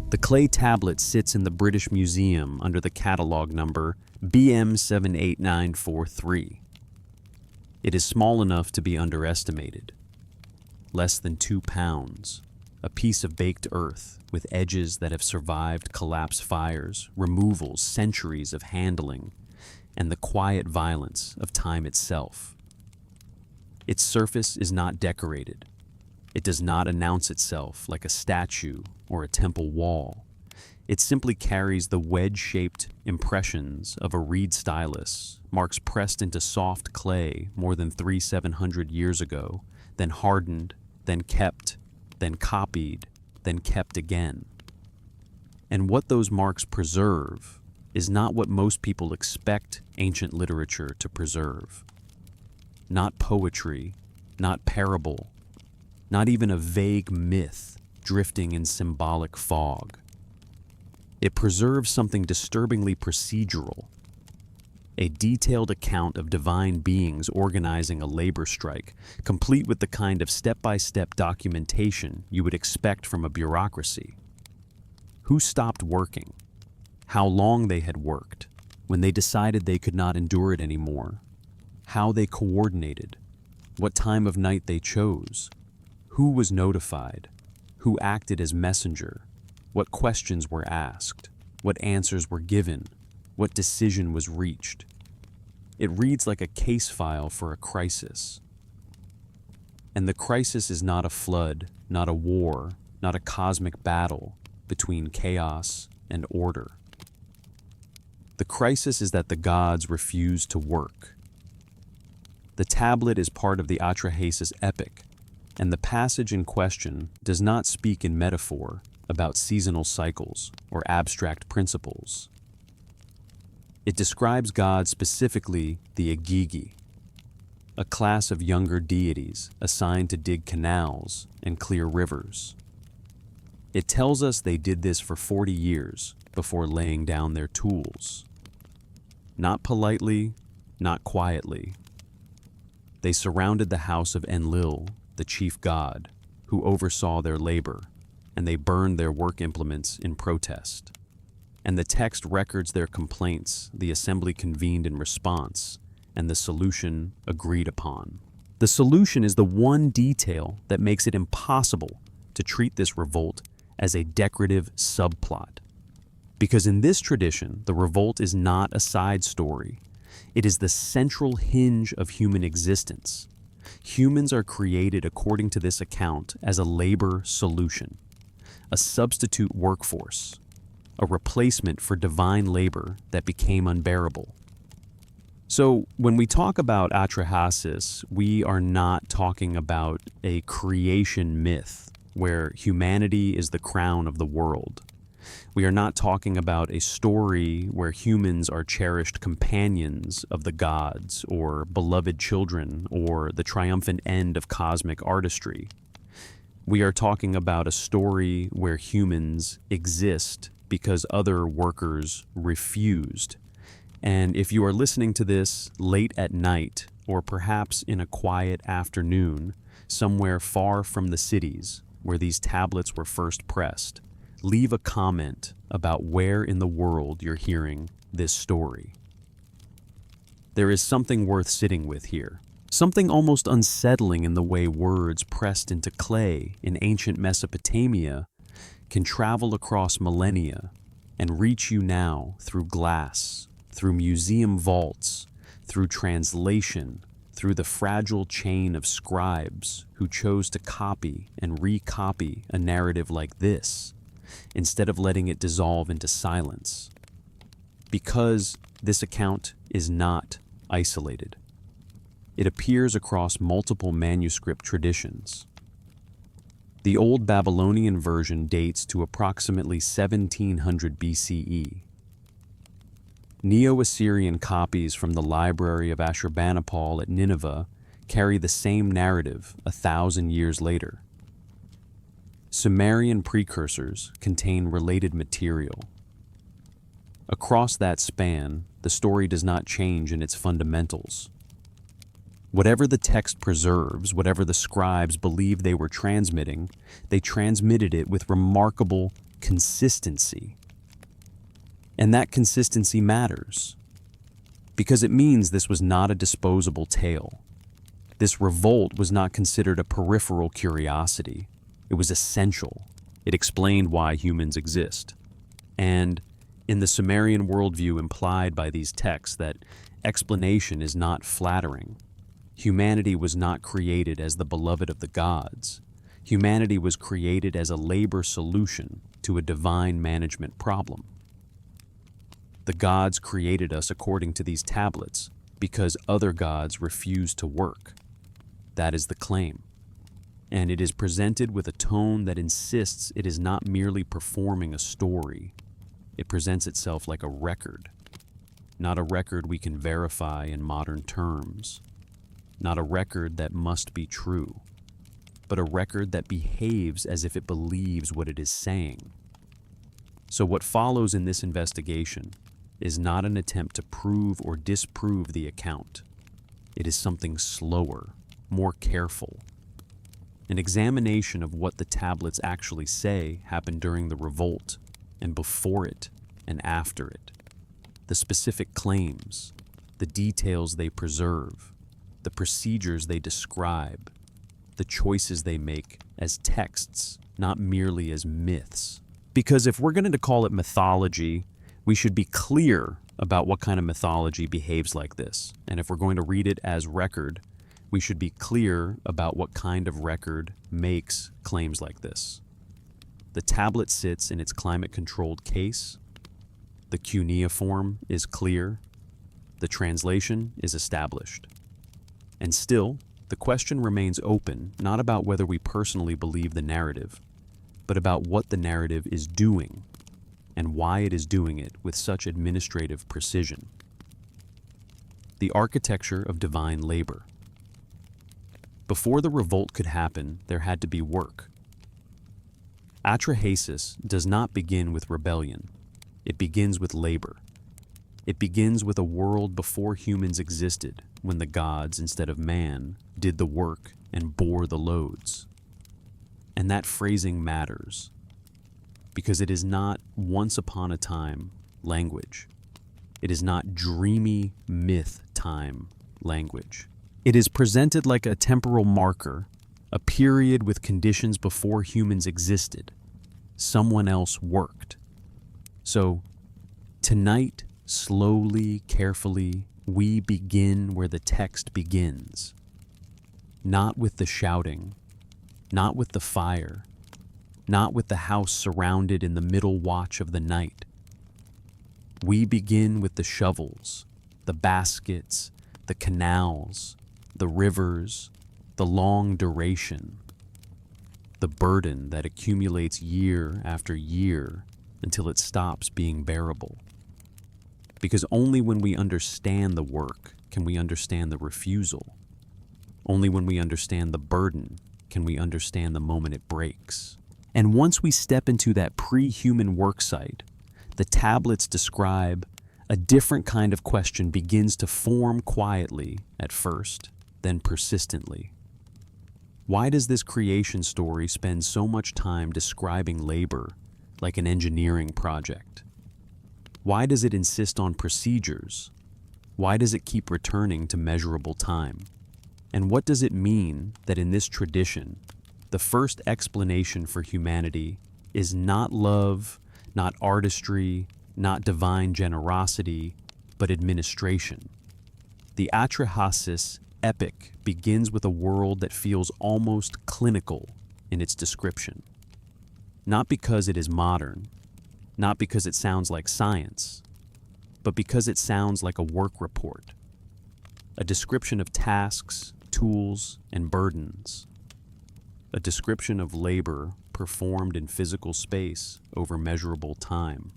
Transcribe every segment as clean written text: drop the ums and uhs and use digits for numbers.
The clay tablet sits in the British Museum under the catalogue number BM78943. It is small enough to be underestimated. Less than 2 pounds, a piece of baked earth with edges that have survived collapse fires, removals, centuries of handling, and the quiet violence of time itself. Its surface is not decorated. It does not announce itself like a statue or a temple wall. It simply carries the wedge-shaped impressions of a reed stylus, marks pressed into soft clay more than 3,700 years ago, then hardened, then kept, then copied, then kept again. And what those marks preserve is not what most people expect ancient literature to preserve. Not poetry, not parable, not even a vague myth drifting in symbolic fog. It preserves something disturbingly procedural, a detailed account of divine beings organizing a labor strike, complete with the kind of step-by-step documentation you would expect from a bureaucracy. Who stopped working? How long they had worked? When they decided they could not endure it anymore? How they coordinated? What time of night they chose? Who was notified? Who acted as messenger? What questions were asked? What answers were given? What decision was reached? It reads like a case file for a crisis. And the crisis is not a flood, not a war, not a cosmic battle between chaos and order. The crisis is that the gods refuse to work. The tablet is part of the Atrahasis epic, and the passage in question does not speak in metaphor about seasonal cycles or abstract principles. It describes God, specifically the Igigi, a class of younger deities assigned to dig canals and clear rivers. It tells us they did this for 40 years before laying down their tools. Not politely, not quietly. They surrounded the house of Enlil, the chief god, who oversaw their labor, and they burned their work implements in protest. And the text records their complaints, the assembly convened in response, and the solution agreed upon. The solution is the one detail that makes it impossible to treat this revolt as a decorative subplot. Because in this tradition, the revolt is not a side story. It is the central hinge of human existence. Humans are created according to this account as a labor solution, a substitute workforce, a replacement for divine labor that became unbearable. So when we talk about Atrahasis, we are not talking about a creation myth where humanity is the crown of the world. We are not talking about a story where humans are cherished companions of the gods or beloved children or the triumphant end of cosmic artistry. We are talking about a story where humans exist because other workers refused. And if you are listening to this late at night, or perhaps in a quiet afternoon, somewhere far from the cities where these tablets were first pressed, leave a comment about where in the world you're hearing this story. There is something worth sitting with here. Something almost unsettling in the way words pressed into clay in ancient Mesopotamia can travel across millennia and reach you now through glass, through museum vaults, through translation, through the fragile chain of scribes who chose to copy and recopy a narrative like this, instead of letting it dissolve into silence. Because this account is not isolated. It appears across multiple manuscript traditions. The Old Babylonian version dates to approximately 1700 BCE. Neo-Assyrian copies from the library of Ashurbanipal at Nineveh carry the same narrative 1,000 years later. Sumerian precursors contain related material. Across that span, the story does not change in its fundamentals. Whatever the text preserves, whatever the scribes believed they were transmitting, they transmitted it with remarkable consistency. And that consistency matters, because it means this was not a disposable tale. This revolt was not considered a peripheral curiosity. It was essential. It explained why humans exist. And in the Sumerian worldview implied by these texts, that explanation is not flattering. Humanity was not created as the beloved of the gods. Humanity was created as a labor solution to a divine management problem. The gods created us according to these tablets because other gods refused to work. That is the claim. And it is presented with a tone that insists it is not merely performing a story. It presents itself like a record, not a record we can verify in modern terms, not a record that must be true, but a record that behaves as if it believes what it is saying. So what follows in this investigation is not an attempt to prove or disprove the account. It is something slower, more careful. An examination of what the tablets actually say happened during the revolt, and before it and after it. The specific claims, the details they preserve, the procedures they describe, the choices they make as texts, not merely as myths. Because if we're going to call it mythology, we should be clear about what kind of mythology behaves like this. And if we're going to read it as record, we should be clear about what kind of record makes claims like this. The tablet sits in its climate-controlled case. The cuneiform is clear. The translation is established. And still, the question remains open, not about whether we personally believe the narrative, but about what the narrative is doing and why it is doing it with such administrative precision. The architecture of divine labor. Before the revolt could happen, there had to be work. Atrahasis does not begin with rebellion. It begins with labor. It begins with a world before humans existed, when the gods, instead of man, did the work and bore the loads. And that phrasing matters, because it is not once upon a time language. It is not dreamy myth time language. It is presented like a temporal marker, a period with conditions before humans existed. Someone else worked. So, tonight, slowly, carefully, we begin where the text begins. Not with the shouting, not with the fire, not with the house surrounded in the middle watch of the night. We begin with the shovels, the baskets, the canals, the rivers, the long duration, the burden that accumulates year after year until it stops being bearable. Because only when we understand the work can we understand the refusal. Only when we understand the burden can we understand the moment it breaks. And once we step into that pre-human worksite, the tablets describe a different kind of question begins to form quietly at first, then persistently. Why does this creation story spend so much time describing labor like an engineering project? Why does it insist on procedures? Why does it keep returning to measurable time? And what does it mean that in this tradition, the first explanation for humanity is not love, not artistry, not divine generosity, but administration? The Atrahasis epic begins with a world that feels almost clinical in its description. Not because it is modern, not because it sounds like science, but because it sounds like a work report, a description of tasks, tools, and burdens, a description of labor performed in physical space over measurable time.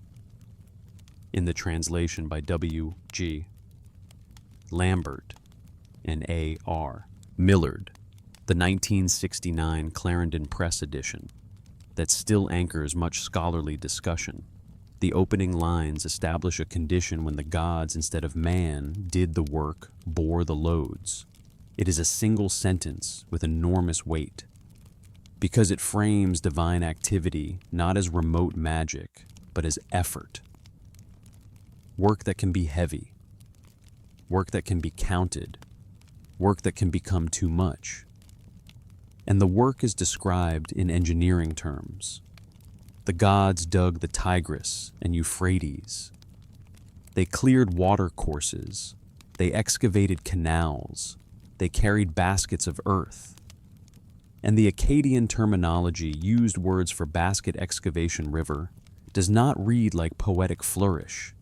In the translation by W.G. Lambert and A.R. Millard, the 1969 Clarendon Press edition, that still anchors much scholarly discussion. The opening lines establish a condition when the gods, instead of man, did the work, bore the loads. It is a single sentence with enormous weight. because it frames divine activity not as remote magic, but as effort. Work that can be heavy, work that can be counted, work that can become too much. And the work is described in engineering terms. The gods dug the Tigris and Euphrates. They cleared water courses. They excavated canals. They carried baskets of earth. And the Akkadian terminology used words for basket excavation river does not read like poetic flourish.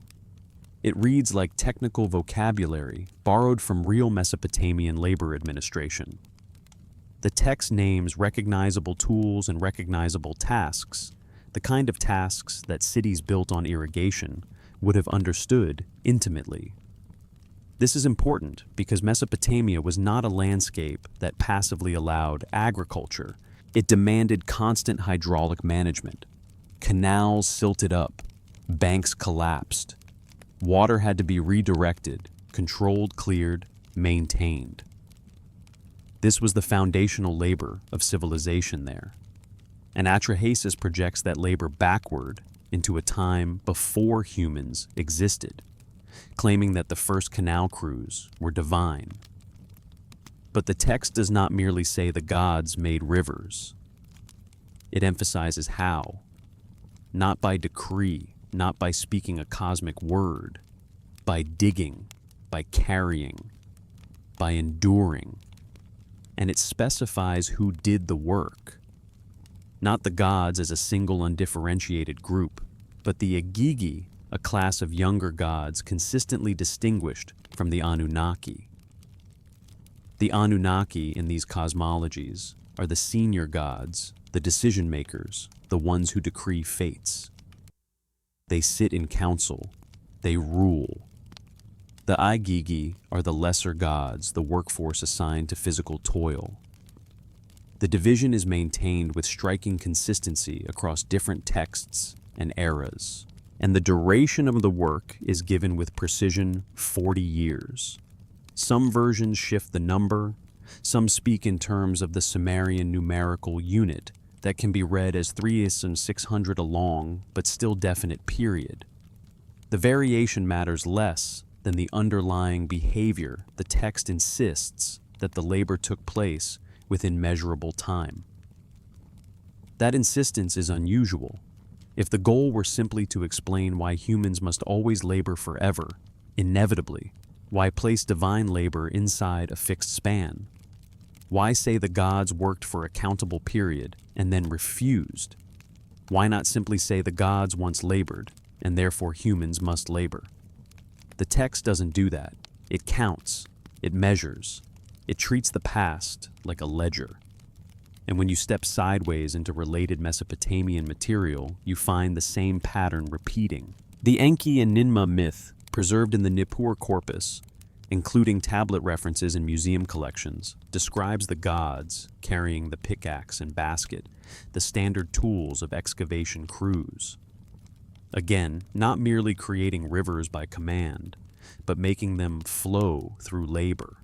It reads like technical vocabulary borrowed from real Mesopotamian labor administration. The text names recognizable tools and recognizable tasks, the kind of tasks that cities built on irrigation would have understood intimately. This is important because Mesopotamia was not a landscape that passively allowed agriculture. It demanded constant hydraulic management. Canals silted up, banks collapsed. Water had to be redirected, controlled, cleared, maintained. This was the foundational labor of civilization there. And Atrahasis projects that labor backward into a time before humans existed, claiming that the first canal crews were divine. But the text does not merely say the gods made rivers. It emphasizes how, not by decree, not by speaking a cosmic word, by digging, by carrying, by enduring. And it specifies who did the work. Not the gods as a single undifferentiated group, but the Igigi, a class of younger gods consistently distinguished from the Anunnaki. The Anunnaki in these cosmologies are the senior gods, the decision makers, the ones who decree fates. They sit in council, they rule. The Igigi are the lesser gods, the workforce assigned to physical toil. The division is maintained with striking consistency across different texts and eras, and the duration of the work is given with precision 40 years. Some versions shift the number, some speak in terms of the Sumerian numerical unit that can be read as 3,600 a long but still definite period. The variation matters less than the underlying behavior. The text insists that the labor took place within measurable time. That insistence is unusual. If the goal were simply to explain why humans must always labor forever, inevitably, why place divine labor inside a fixed span? Why say the gods worked for a countable period and then refused? Why not simply say the gods once labored and therefore humans must labor? The text doesn't do that. It counts, it measures, it treats the past like a ledger. And when you step sideways into related Mesopotamian material, you find the same pattern repeating. The Enki and Ninmah myth, preserved in the Nippur corpus, including tablet references in museum collections, describes the gods carrying the pickaxe and basket, the standard tools of excavation crews. Again, not merely creating rivers by command, but making them flow through labor.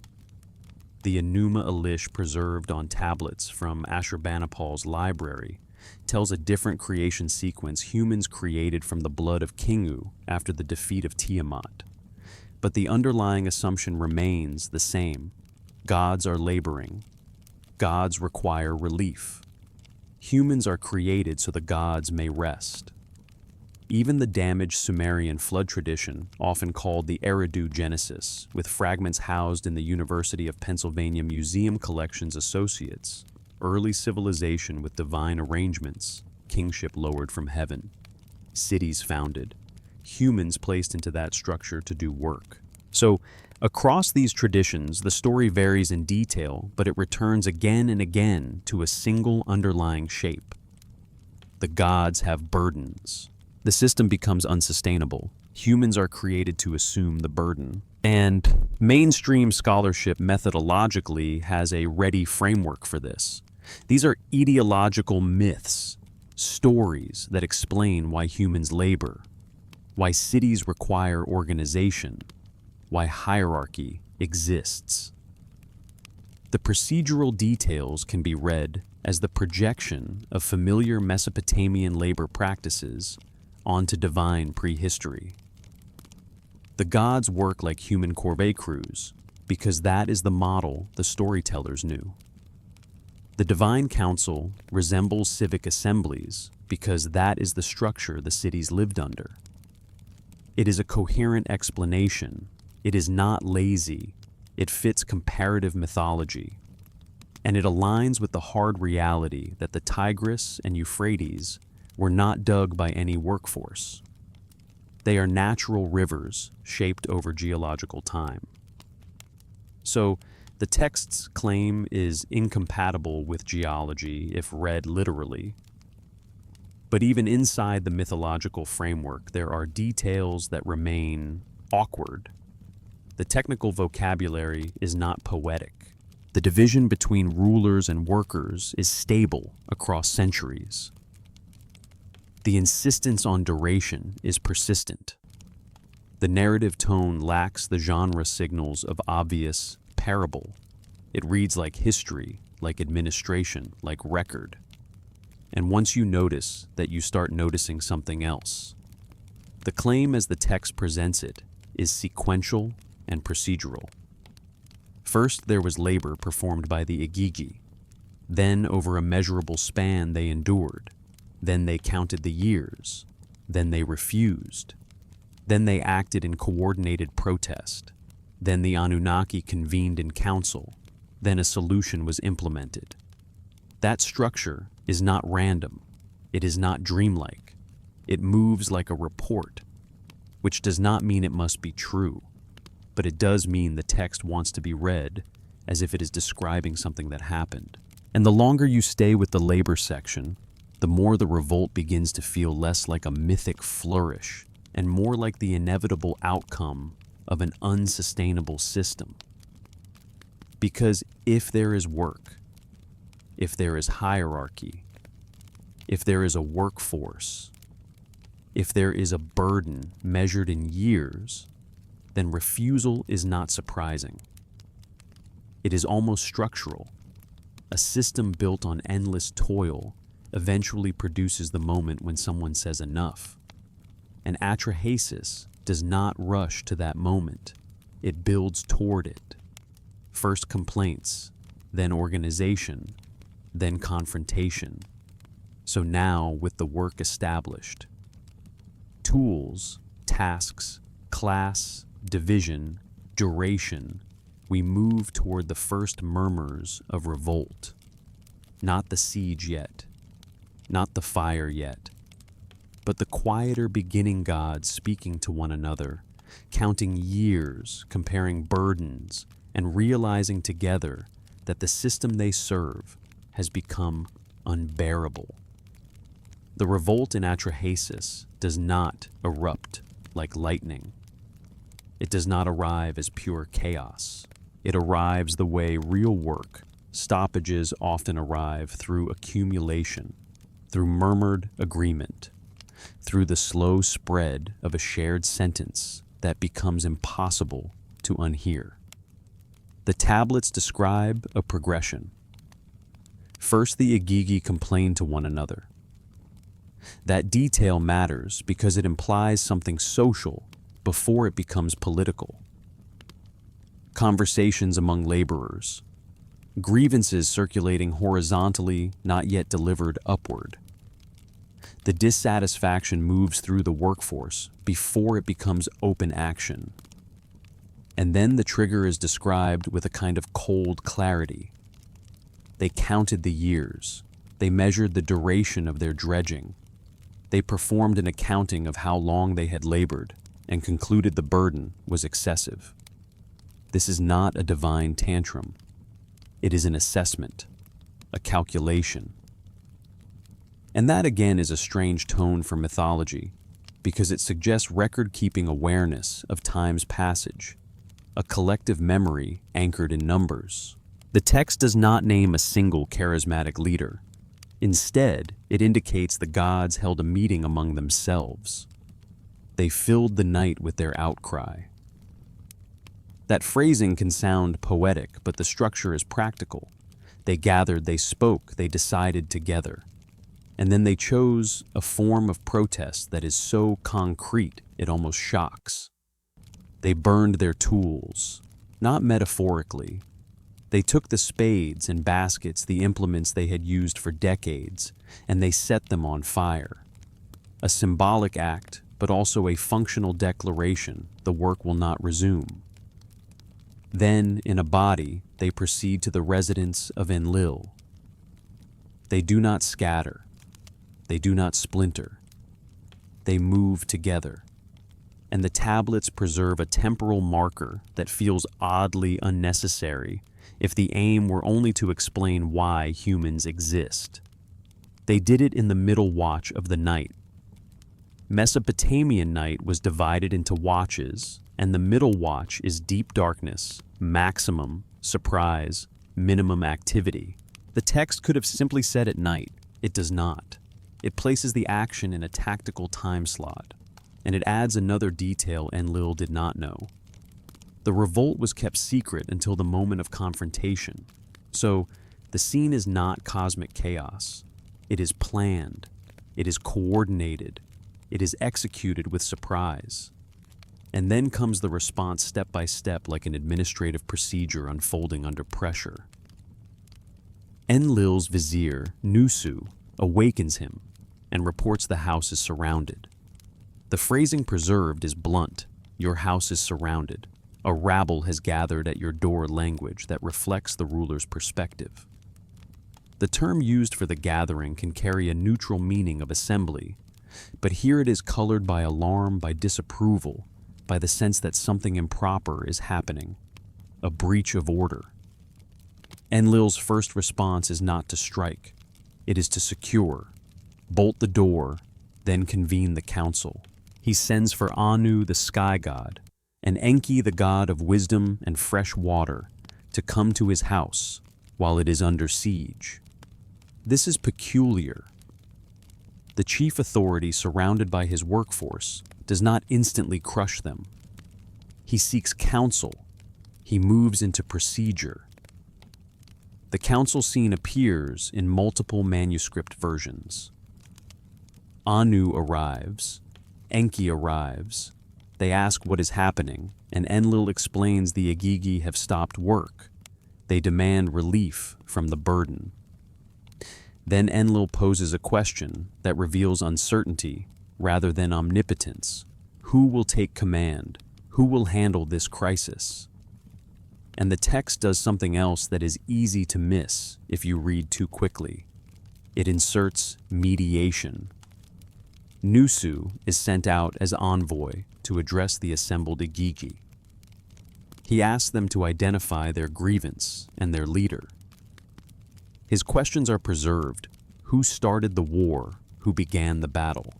The Enuma Elish preserved on tablets from Ashurbanipal's library tells a different creation sequence humans created from the blood of Kingu after the defeat of Tiamat. But the underlying assumption remains the same. Gods are laboring. Gods require relief. Humans are created so the gods may rest. Even the damaged Sumerian flood tradition, often called the Eridu Genesis, with fragments housed in the University of Pennsylvania Museum Collections Associates, early civilization with divine arrangements, kingship lowered from heaven, cities founded, humans placed into that structure to do work. So, across these traditions, the story varies in detail, but it returns again and again to a single underlying shape. The gods have burdens. The system becomes unsustainable. Humans are created to assume the burden. And mainstream scholarship methodologically has a ready framework for this. These are ideological myths, stories that explain why humans labor, why cities require organization, why hierarchy exists. The procedural details can be read as the projection of familiar Mesopotamian labor practices onto divine prehistory. The gods work like human corvée crews because that is the model the storytellers knew. The divine council resembles civic assemblies because that is the structure the cities lived under. It is a coherent explanation. It is not lazy. It fits comparative mythology. And it aligns with the hard reality that the Tigris and Euphrates were not dug by any workforce. They are natural rivers shaped over geological time. So, the text's claim is incompatible with geology if read literally. But even inside the mythological framework, there are details that remain awkward. The technical vocabulary is not poetic. The division between rulers and workers is stable across centuries. The insistence on duration is persistent. The narrative tone lacks the genre signals of obvious parable. It reads like history, like administration, like record. And once you notice that, you start noticing something else. The claim as the text presents it is sequential and procedural. First, there was labor performed by the Igigi. Then, over a measurable span, they endured. Then they counted the years. Then they refused. Then they acted in coordinated protest. Then the Anunnaki convened in council. Then a solution was implemented. That structure is not random. It is not dreamlike. It moves like a report, which does not mean it must be true, but it does mean the text wants to be read as if it is describing something that happened. And the longer you stay with the labor section, the more the revolt begins to feel less like a mythic flourish and more like the inevitable outcome of an unsustainable system. Because if there is work, if there is hierarchy, if there is a workforce, if there is a burden measured in years, then refusal is not surprising. It is almost structural. A system built on endless toil eventually produces the moment when someone says enough. And Atrahasis does not rush to that moment. It builds toward it. First complaints, then organization, then confrontation. So now, with the work established, tools, tasks, class, division, duration, we move toward the first murmurs of revolt. Not the siege yet, not the fire yet, but the quieter beginning gods speaking to one another, counting years, comparing burdens, and realizing together that the system they serve has become unbearable. The revolt in Atrahasis does not erupt like lightning. It does not arrive as pure chaos. It arrives the way real work, stoppages often arrive through accumulation, through murmured agreement, through the slow spread of a shared sentence that becomes impossible to unhear. The tablets describe a progression. First, the Igigi complain to one another. That detail matters because it implies something social before it becomes political. Conversations among laborers, grievances circulating horizontally, not yet delivered upward. The dissatisfaction moves through the workforce before it becomes open action. And then the trigger is described with a kind of cold clarity. They counted the years. They measured the duration of their dredging. They performed an accounting of how long they had labored and concluded the burden was excessive. This is not a divine tantrum. It is an assessment, a calculation. And that again is a strange tone for mythology, because it suggests record-keeping awareness of time's passage, a collective memory anchored in numbers. The text does not name a single charismatic leader. Instead, it indicates the gods held a meeting among themselves. They filled the night with their outcry. That phrasing can sound poetic, but the structure is practical. They gathered, they spoke, they decided together. And then they chose a form of protest that is so concrete it almost shocks. They burned their tools, not metaphorically. They took the spades and baskets, the implements they had used for decades, and they set them on fire. A symbolic act, but also a functional declaration the work will not resume. Then, in a body, they proceed to the residence of Enlil. They do not scatter. They do not splinter. They move together. And the tablets preserve a temporal marker that feels oddly unnecessary if the aim were only to explain why humans exist. They did it in the middle watch of the night. Mesopotamian night was divided into watches, and the middle watch is deep darkness, maximum, surprise, minimum activity. The text could have simply said at night. It does not. It places the action in a tactical time slot, and it adds another detail Enlil did not know. The revolt was kept secret until the moment of confrontation, so the scene is not cosmic chaos. It is planned. It is coordinated. It is executed with surprise. And then comes the response step by step, like an administrative procedure unfolding under pressure. Enlil's vizier, Nusu, awakens him and reports the house is surrounded. The phrasing preserved is blunt. Your house is surrounded. A rabble has gathered at your door, language that reflects the ruler's perspective. The term used for the gathering can carry a neutral meaning of assembly, but here it is colored by alarm, by disapproval, by the sense that something improper is happening, a breach of order. Enlil's first response is not to strike. It is to secure, bolt the door, then convene the council. He sends for Anu, the sky god, and Enki, the god of wisdom and fresh water, to come to his house while it is under siege. This is peculiar. The chief authority, surrounded by his workforce, does not instantly crush them. He seeks counsel. He moves into procedure. The council scene appears in multiple manuscript versions. Anu arrives. Enki arrives. They ask what is happening, and Enlil explains the Igigi have stopped work. They demand relief from the burden. Then Enlil poses a question that reveals uncertainty rather than omnipotence. Who will take command? Who will handle this crisis? And the text does something else that is easy to miss if you read too quickly. It inserts mediation. Nusu is sent out as envoy to address the assembled Igigi. He asks them to identify their grievance and their leader. His questions are preserved. Who started the war? Who began the battle?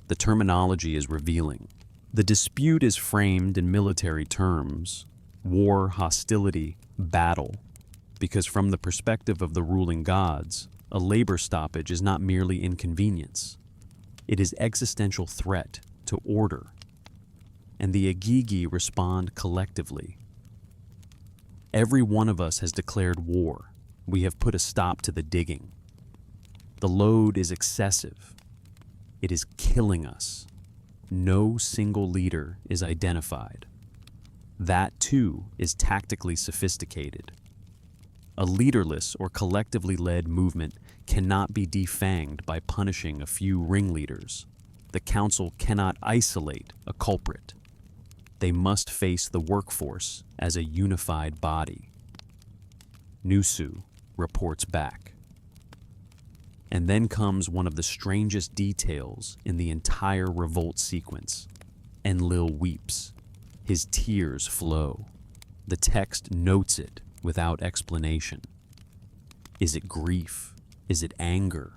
The terminology is revealing. The dispute is framed in military terms: war, hostility, battle, because from the perspective of the ruling gods, a labor stoppage is not merely inconvenience. It is existential threat to order. And the Igigi respond collectively. Every one of us has declared war. We have put a stop to the digging. The load is excessive. It is killing us. No single leader is identified. That, too, is tactically sophisticated. A leaderless or collectively led movement cannot be defanged by punishing a few ringleaders. The council cannot isolate a culprit. They must face the workforce as a unified body. Nusu reports back. And then comes one of the strangest details in the entire revolt sequence. Enlil weeps. His tears flow. The text notes it without explanation. Is it grief? Is it anger?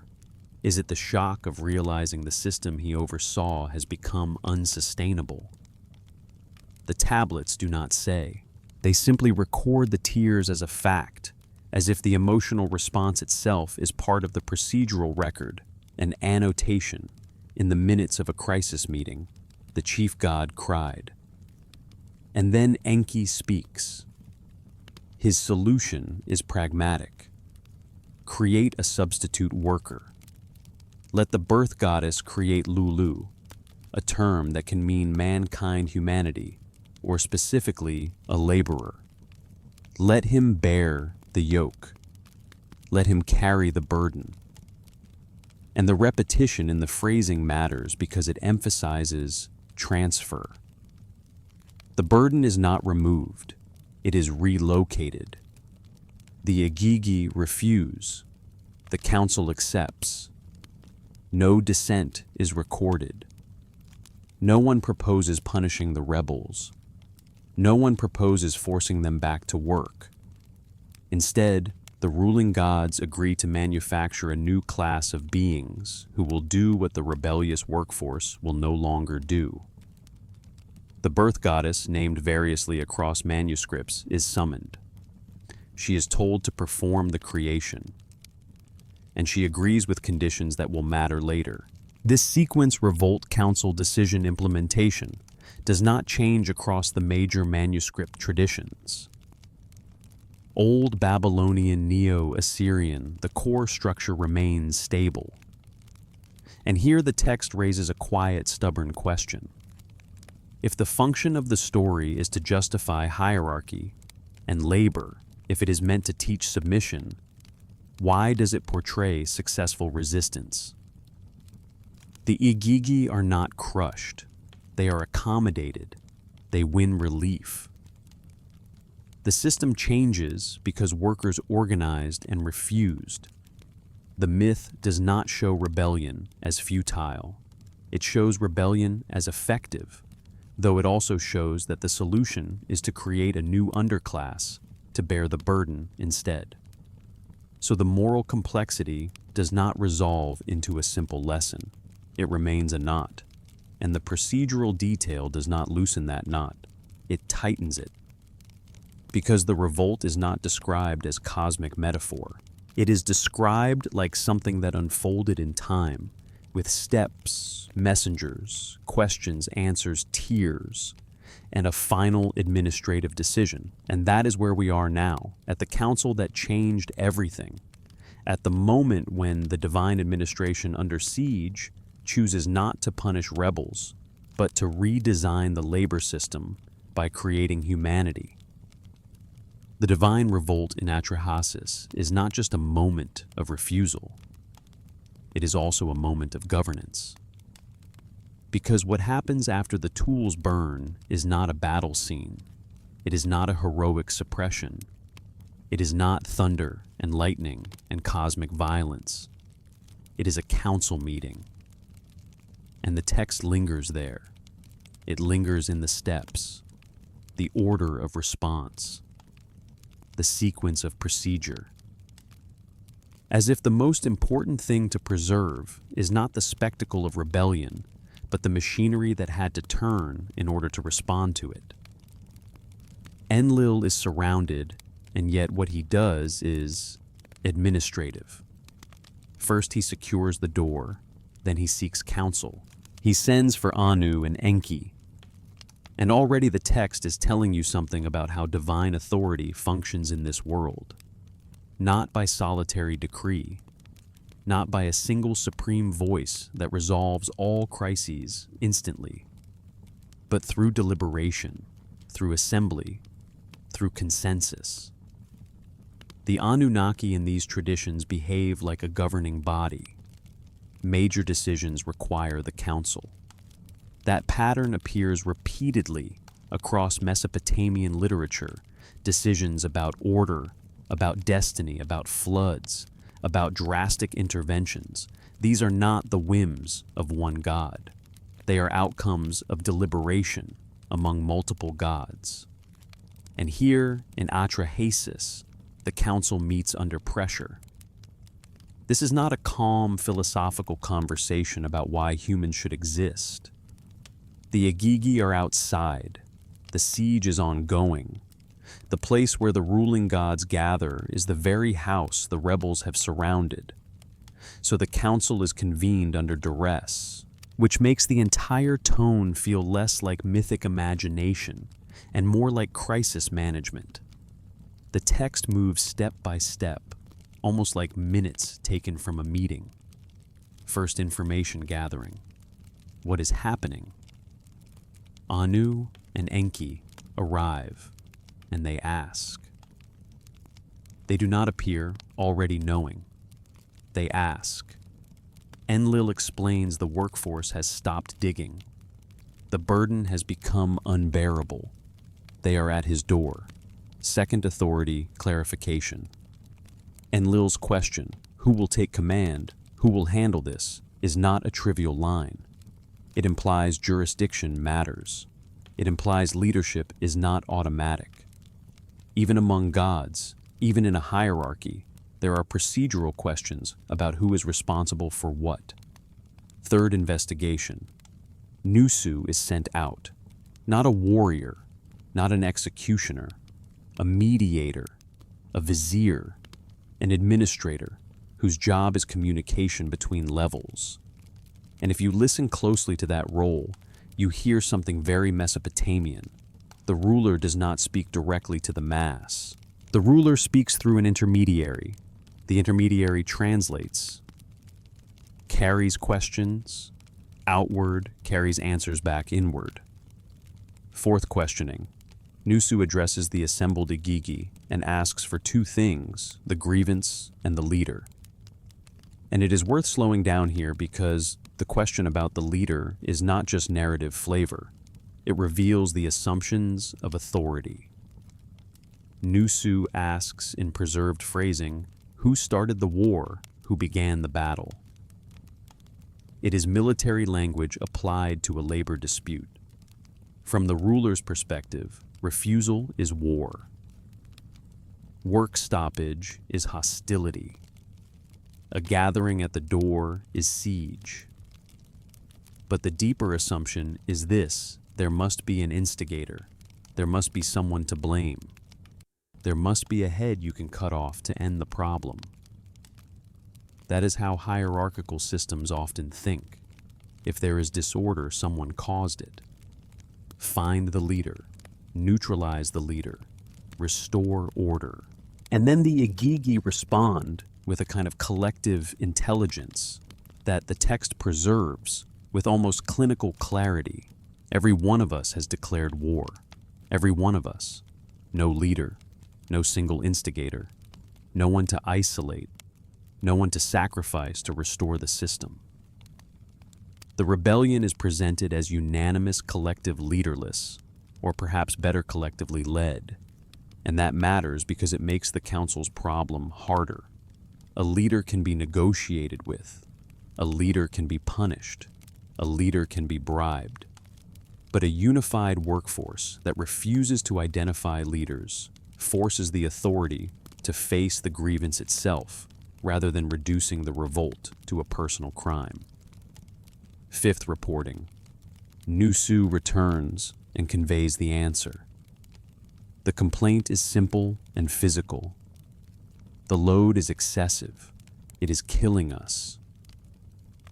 Is it the shock of realizing the system he oversaw has become unsustainable? The tablets do not say. They simply record the tears as a fact, as if the emotional response itself is part of the procedural record, an annotation. In the minutes of a crisis meeting, the chief god cried. And then Enki speaks. His solution is pragmatic. create a substitute worker. Let the birth goddess create Lulu, a term that can mean mankind humanity, or specifically a laborer. Let him bear the yoke. Let him carry the burden. And the repetition in the phrasing matters because it emphasizes transfer. The burden is not removed, it is relocated. The Igigi refuse, the council accepts. No dissent is recorded. No one proposes punishing the rebels. No one proposes forcing them back to work. Instead, the ruling gods agree to manufacture a new class of beings who will do what the rebellious workforce will no longer do. The birth goddess, named variously across manuscripts, is summoned. She is told to perform the creation, and she agrees with conditions that will matter later. This sequence revolt council decision implementation does not change across the major manuscript traditions. Old Babylonian, Neo-Assyrian, the core structure remains stable. And here the text raises a quiet, stubborn question. If the function of the story is to justify hierarchy and labor, if it is meant to teach submission, why does it portray successful resistance? The Igigi are not crushed. They are accommodated. They win relief. The system changes because workers organized and refused. The myth does not show rebellion as futile. It shows rebellion as effective, though it also shows that the solution is to create a new underclass to bear the burden instead. So the moral complexity does not resolve into a simple lesson. It remains a knot, and the procedural detail does not loosen that knot. It tightens it. Because the revolt is not described as cosmic metaphor. It is described like something that unfolded in time, with steps, messengers, questions, answers, tears, and a final administrative decision. And that is where we are now, at the council that changed everything. At the moment when the divine administration under siege chooses not to punish rebels, but to redesign the labor system by creating humanity. The divine revolt in Atrahasis is not just a moment of refusal. It is also a moment of governance. Because what happens after the tools burn is not a battle scene. It is not a heroic suppression. It is not thunder and lightning and cosmic violence. It is a council meeting. And the text lingers there. It lingers in the steps, the order of response, the sequence of procedure. As if the most important thing to preserve is not the spectacle of rebellion, but the machinery that had to turn in order to respond to it. Enlil is surrounded, and yet what he does is administrative. First he secures the door, then he seeks counsel. He sends for Anu and Enki. And already the text is telling you something about how divine authority functions in this world. Not by solitary decree, not by a single supreme voice that resolves all crises instantly, but through deliberation, through assembly, through consensus. The Anunnaki in these traditions behave like a governing body. Major decisions require the council. That pattern appears repeatedly across Mesopotamian literature, decisions about order, about destiny, about floods, about drastic interventions. These are not the whims of one god. They are outcomes of deliberation among multiple gods. And here in Atrahasis, the council meets under pressure. This is not a calm philosophical conversation about why humans should exist. The Igigi are outside. The siege is ongoing. The place where the ruling gods gather is the very house the rebels have surrounded. So the council is convened under duress, which makes the entire tone feel less like mythic imagination and more like crisis management. The text moves step by step, almost like minutes taken from a meeting. First information gathering. What is happening? Anu and Enki arrive, and they ask. They do not appear already knowing. They ask. Enlil explains the workforce has stopped digging. The burden has become unbearable. They are at his door. Second authority clarification. Enlil's question, who will take command, who will handle this, is not a trivial line. It implies jurisdiction matters. It implies leadership is not automatic. Even among gods, even in a hierarchy, there are procedural questions about who is responsible for what. Third investigation. Nusu is sent out. Not a warrior, not an executioner, a mediator, a vizier, an administrator whose job is communication between levels. And if you listen closely to that role, you hear something very Mesopotamian. The ruler does not speak directly to the mass. The ruler speaks through an intermediary. The intermediary translates, carries questions outward, carries answers back inward. Fourth questioning. Nusu addresses the assembled Igigi and asks for two things, the grievance and the leader. And it is worth slowing down here because the question about the leader is not just narrative flavor. It reveals the assumptions of authority. Nusu asks in preserved phrasing, who started the war, who began the battle? It is military language applied to a labor dispute. From the ruler's perspective, refusal is war. Work stoppage is hostility. A gathering at the door is siege. But the deeper assumption is this: there must be an instigator. There must be someone to blame. There must be a head you can cut off to end the problem. That is how hierarchical systems often think. If there is disorder, someone caused it. Find the leader, neutralize the leader, restore order. And then the Igigi respond with a kind of collective intelligence that the text preserves with almost clinical clarity. Every one of us has declared war. Every one of us. No leader, no single instigator, no one to isolate, no one to sacrifice to restore the system. The rebellion is presented as unanimous collective leaderless, or perhaps better collectively led. And that matters because it makes the council's problem harder. A leader can be negotiated with. A leader can be punished. A leader can be bribed. But a unified workforce that refuses to identify leaders forces the authority to face the grievance itself, rather than reducing the revolt to a personal crime. Fifth reporting. Nusu returns and conveys the answer. The complaint is simple and physical. The load is excessive. It is killing us.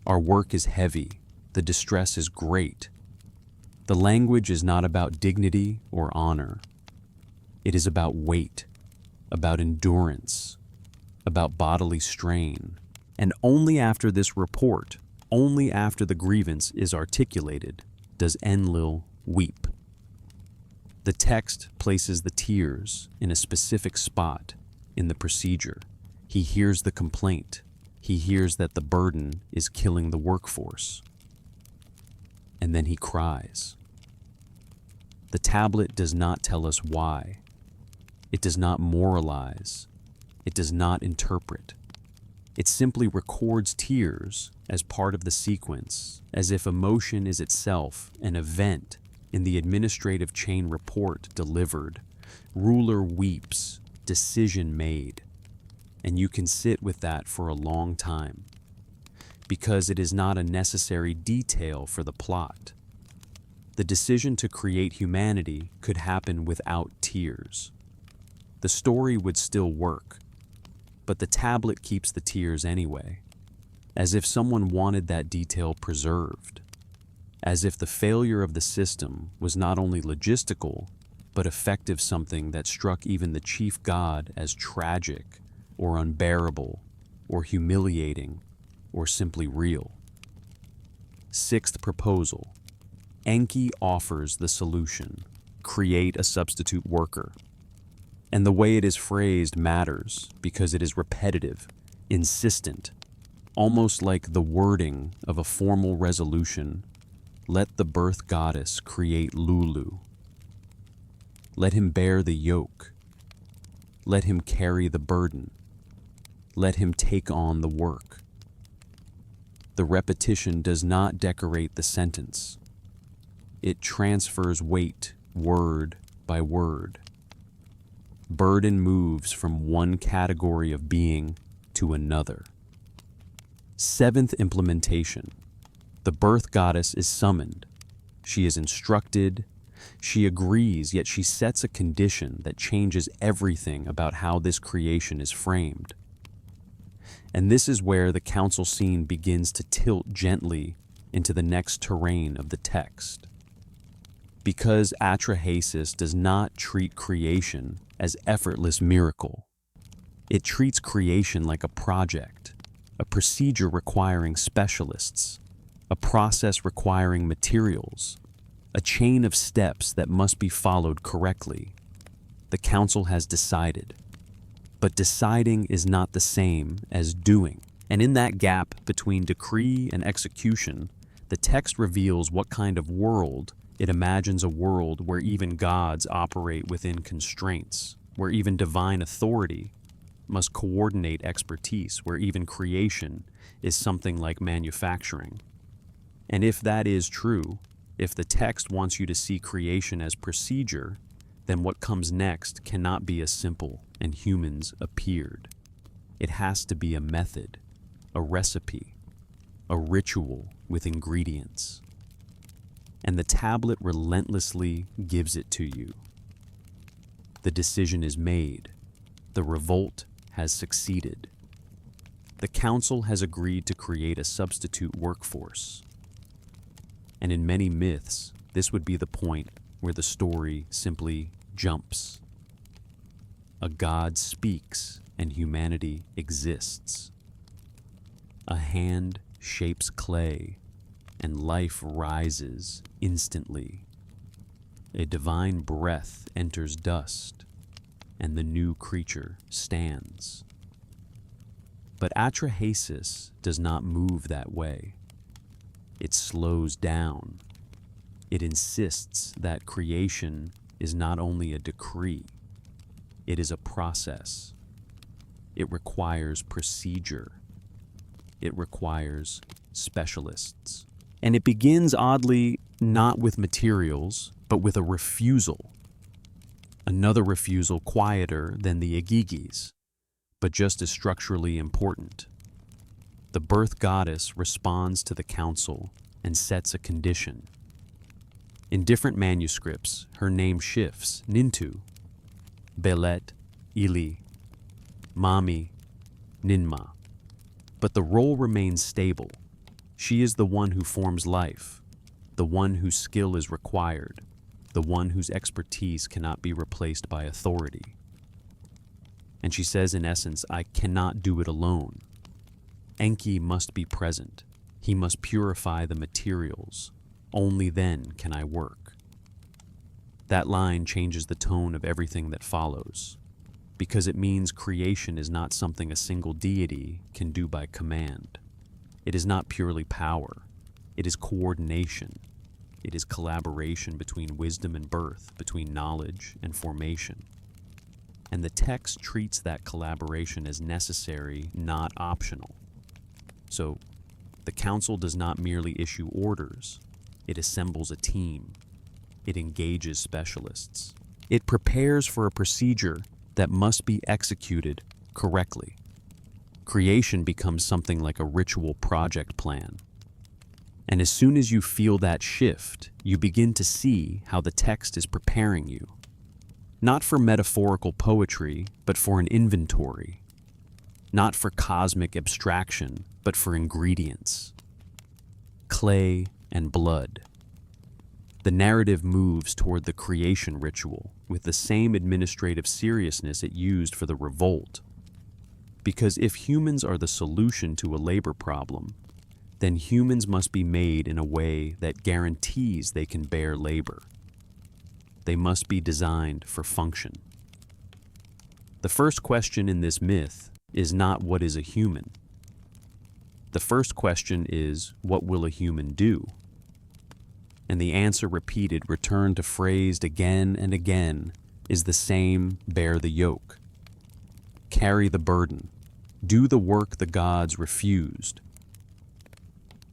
Our work is heavy. The distress is great. The language is not about dignity or honor. It is about weight, about endurance, about bodily strain. And only after this report, only after the grievance is articulated, does Enlil weep. The text places the tears in a specific spot in the procedure. He hears the complaint. He hears that the burden is killing the workforce. And then he cries. The tablet does not tell us why. It does not moralize. It does not interpret. It simply records tears as part of the sequence, as if emotion is itself an event in the administrative chain report delivered. Ruler weeps, decision made. And you can sit with that for a long time, because it is not a necessary detail for the plot. The decision to create humanity could happen without tears. The story would still work, but the tablet keeps the tears anyway, as if someone wanted that detail preserved, as if the failure of the system was not only logistical, but effective, something that struck even the chief god as tragic, or unbearable, or humiliating, or simply real. Sixth proposal. Enki offers the solution: create a substitute worker. And the way it is phrased matters because it is repetitive, insistent, almost like the wording of a formal resolution. Let the birth goddess create Lulu. Let him bear the yoke. Let him carry the burden. Let him take on the work. The repetition does not decorate the sentence. It transfers weight, word by word. Burden moves from one category of being to another. Seventh implementation. The birth goddess is summoned. She is instructed. She agrees, yet she sets a condition that changes everything about how this creation is framed. And this is where the council scene begins to tilt gently into the next terrain of the text. Because Atrahasis does not treat creation as effortless miracle. It treats creation like a project, a procedure requiring specialists, a process requiring materials, a chain of steps that must be followed correctly. The council has decided. But deciding is not the same as doing. And in that gap between decree and execution, the text reveals what kind of world it imagines: a world where even gods operate within constraints, where even divine authority must coordinate expertise, where even creation is something like manufacturing. And if that is true, if the text wants you to see creation as procedure, then what comes next cannot be as simple and humans appeared. It has to be a method, a recipe, a ritual with ingredients. And the tablet relentlessly gives it to you. The decision is made. The revolt has succeeded. The council has agreed to create a substitute workforce. And in many myths, this would be the point where the story simply jumps. A god speaks and humanity exists. A hand shapes clay and life rises instantly. A divine breath enters dust and the new creature stands. But Atrahasis does not move that way. It slows down. It insists that creation is not only a decree, it is a process. It requires procedure. It requires specialists. And it begins, oddly, not with materials, but with a refusal. Another refusal quieter than the Igigis, but just as structurally important. The birth goddess responds to the council and sets a condition. In different manuscripts, her name shifts: Nintu, Belet, Ili, Mami, Ninma. But the role remains stable. She is the one who forms life, the one whose skill is required, the one whose expertise cannot be replaced by authority. And she says, in essence, I cannot do it alone. Enki must be present. He must purify the materials. Only then can I work. That line changes the tone of everything that follows, because it means creation is not something a single deity can do by command. It is not purely power. It is coordination. It is collaboration between wisdom and birth, between knowledge and formation. And the text treats that collaboration as necessary, not optional. So, the council does not merely issue orders. It assembles a team. It engages specialists. It prepares for a procedure that must be executed correctly. Creation becomes something like a ritual project plan. And as soon as you feel that shift, you begin to see how the text is preparing you. Not for metaphorical poetry, but for an inventory. Not for cosmic abstraction, but for ingredients. Clay and blood. The narrative moves toward the creation ritual with the same administrative seriousness it used for the revolt. Because if humans are the solution to a labor problem, then humans must be made in a way that guarantees they can bear labor. They must be designed for function. The first question in this myth is not what is a human. The first question is, what will a human do? And the answer repeated, returned to phrased again and again, is the same: bear the yoke. Carry the burden. Do the work the gods refused.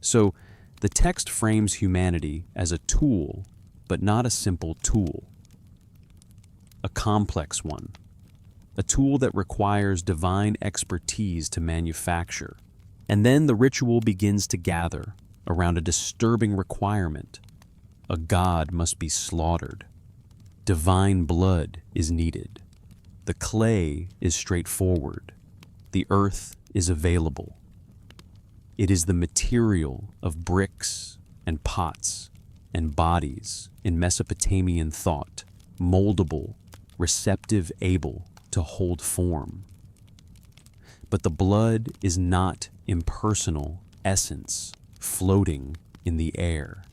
So, the text frames humanity as a tool, but not a simple tool. A complex one. A tool that requires divine expertise to manufacture. And then the ritual begins to gather around a disturbing requirement. A god must be slaughtered. Divine blood is needed. The clay is straightforward. The earth is available. It is the material of bricks and pots and bodies in Mesopotamian thought, moldable, receptive, able to hold form. But the blood is not impersonal essence floating in the air.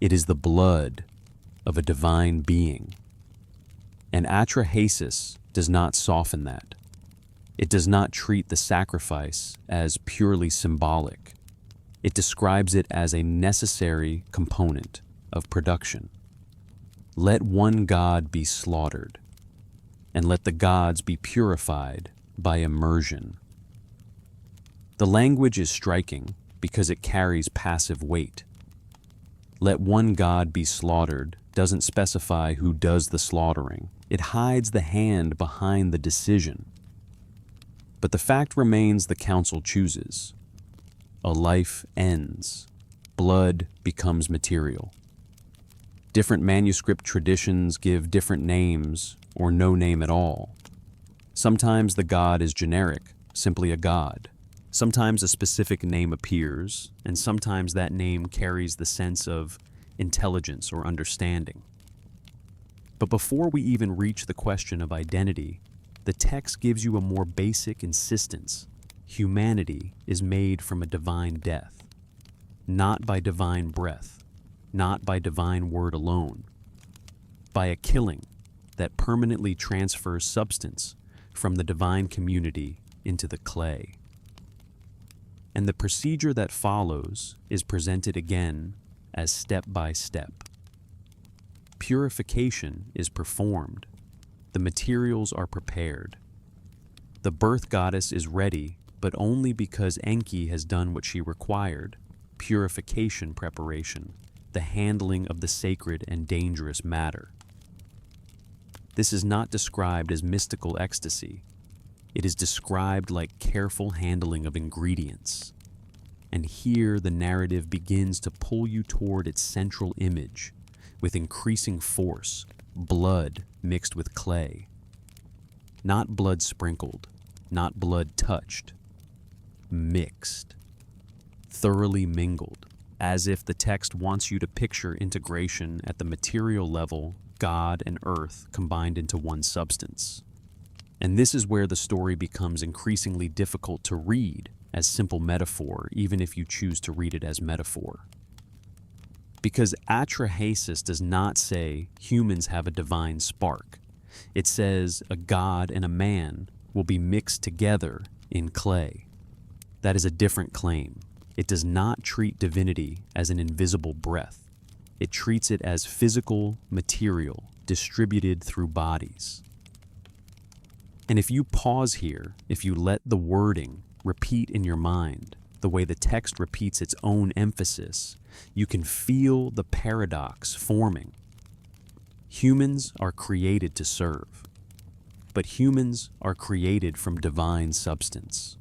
It is the blood of a divine being. And Atrahasis does not soften that. It does not treat the sacrifice as purely symbolic. It describes it as a necessary component of production. Let one god be slaughtered, and let the gods be purified by immersion. The language is striking because it carries passive weight. Let one god be slaughtered doesn't specify who does the slaughtering. It hides the hand behind the decision. But the fact remains the council chooses. A life ends. Blood becomes material. Different manuscript traditions give different names or no name at all. Sometimes the god is generic, simply a god. Sometimes a specific name appears, and sometimes that name carries the sense of intelligence or understanding. But before we even reach the question of identity, the text gives you a more basic insistence. Humanity is made from a divine death, not by divine breath, not by divine word alone, by a killing that permanently transfers substance from the divine community into the clay. And the procedure that follows is presented again as step by step. Purification is performed. The materials are prepared. The birth goddess is ready, but only because Enki has done what she required: purification preparation, the handling of the sacred and dangerous matter. This is not described as mystical ecstasy. It is described like careful handling of ingredients. And here the narrative begins to pull you toward its central image, with increasing force, blood mixed with clay. Not blood sprinkled, not blood touched, mixed, thoroughly mingled, as if the text wants you to picture integration at the material level, God and earth combined into one substance. And this is where the story becomes increasingly difficult to read as simple metaphor, even if you choose to read it as metaphor. Because Atrahasis does not say humans have a divine spark. It says a god and a man will be mixed together in clay. That is a different claim. It does not treat divinity as an invisible breath. It treats it as physical material distributed through bodies. And if you pause here, if you let the wording repeat in your mind, the way the text repeats its own emphasis, you can feel the paradox forming. Humans are created to serve, but humans are created from divine substance.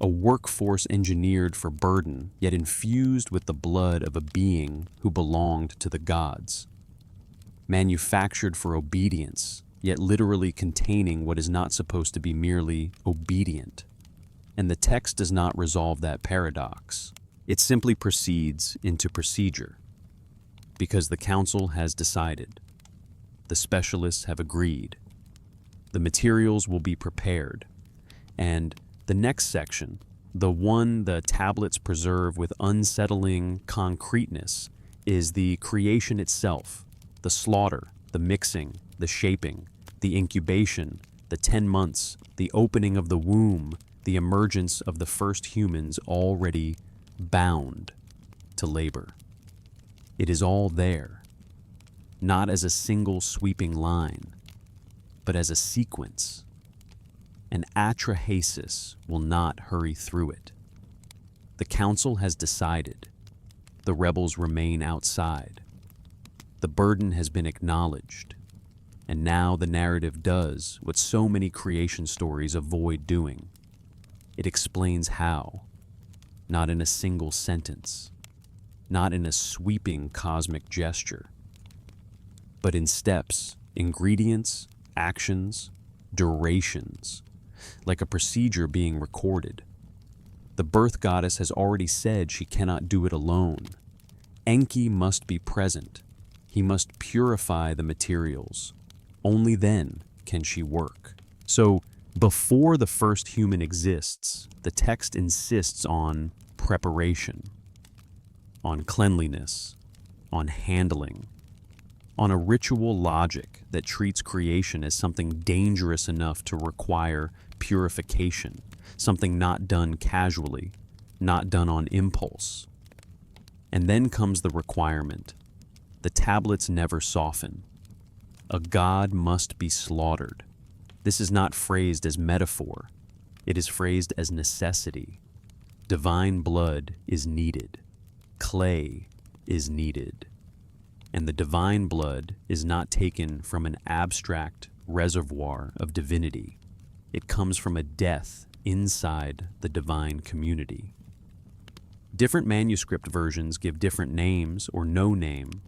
A workforce engineered for burden, yet infused with the blood of a being who belonged to the gods. Manufactured for obedience, yet literally containing what is not supposed to be merely obedient. And the text does not resolve that paradox. It simply proceeds into procedure. Because the council has decided. The specialists have agreed. The materials will be prepared. And the next section, the one the tablets preserve with unsettling concreteness, is the creation itself, the slaughter, the mixing, the shaping, the incubation, the 10 months, the opening of the womb, the emergence of the first humans already bound to labor. It is all there, not as a single sweeping line, but as a sequence. An Atrahasis will not hurry through it. The council has decided. The rebels remain outside. The burden has been acknowledged. And now the narrative does what so many creation stories avoid doing. It explains how, not in a single sentence, not in a sweeping cosmic gesture, but in steps, ingredients, actions, durations, like a procedure being recorded. The birth goddess has already said she cannot do it alone. Enki must be present. He must purify the materials. Only then can she work. So, before the first human exists, the text insists on preparation, on cleanliness, on handling, on a ritual logic that treats creation as something dangerous enough to require purification, something not done casually, not done on impulse. And then comes the requirement. The tablets never soften. A god must be slaughtered. This is not phrased as metaphor. It is phrased as necessity. Divine blood is needed. Clay is needed. And the divine blood is not taken from an abstract reservoir of divinity. It comes from a death inside the divine community. Different manuscript versions give different names or no name,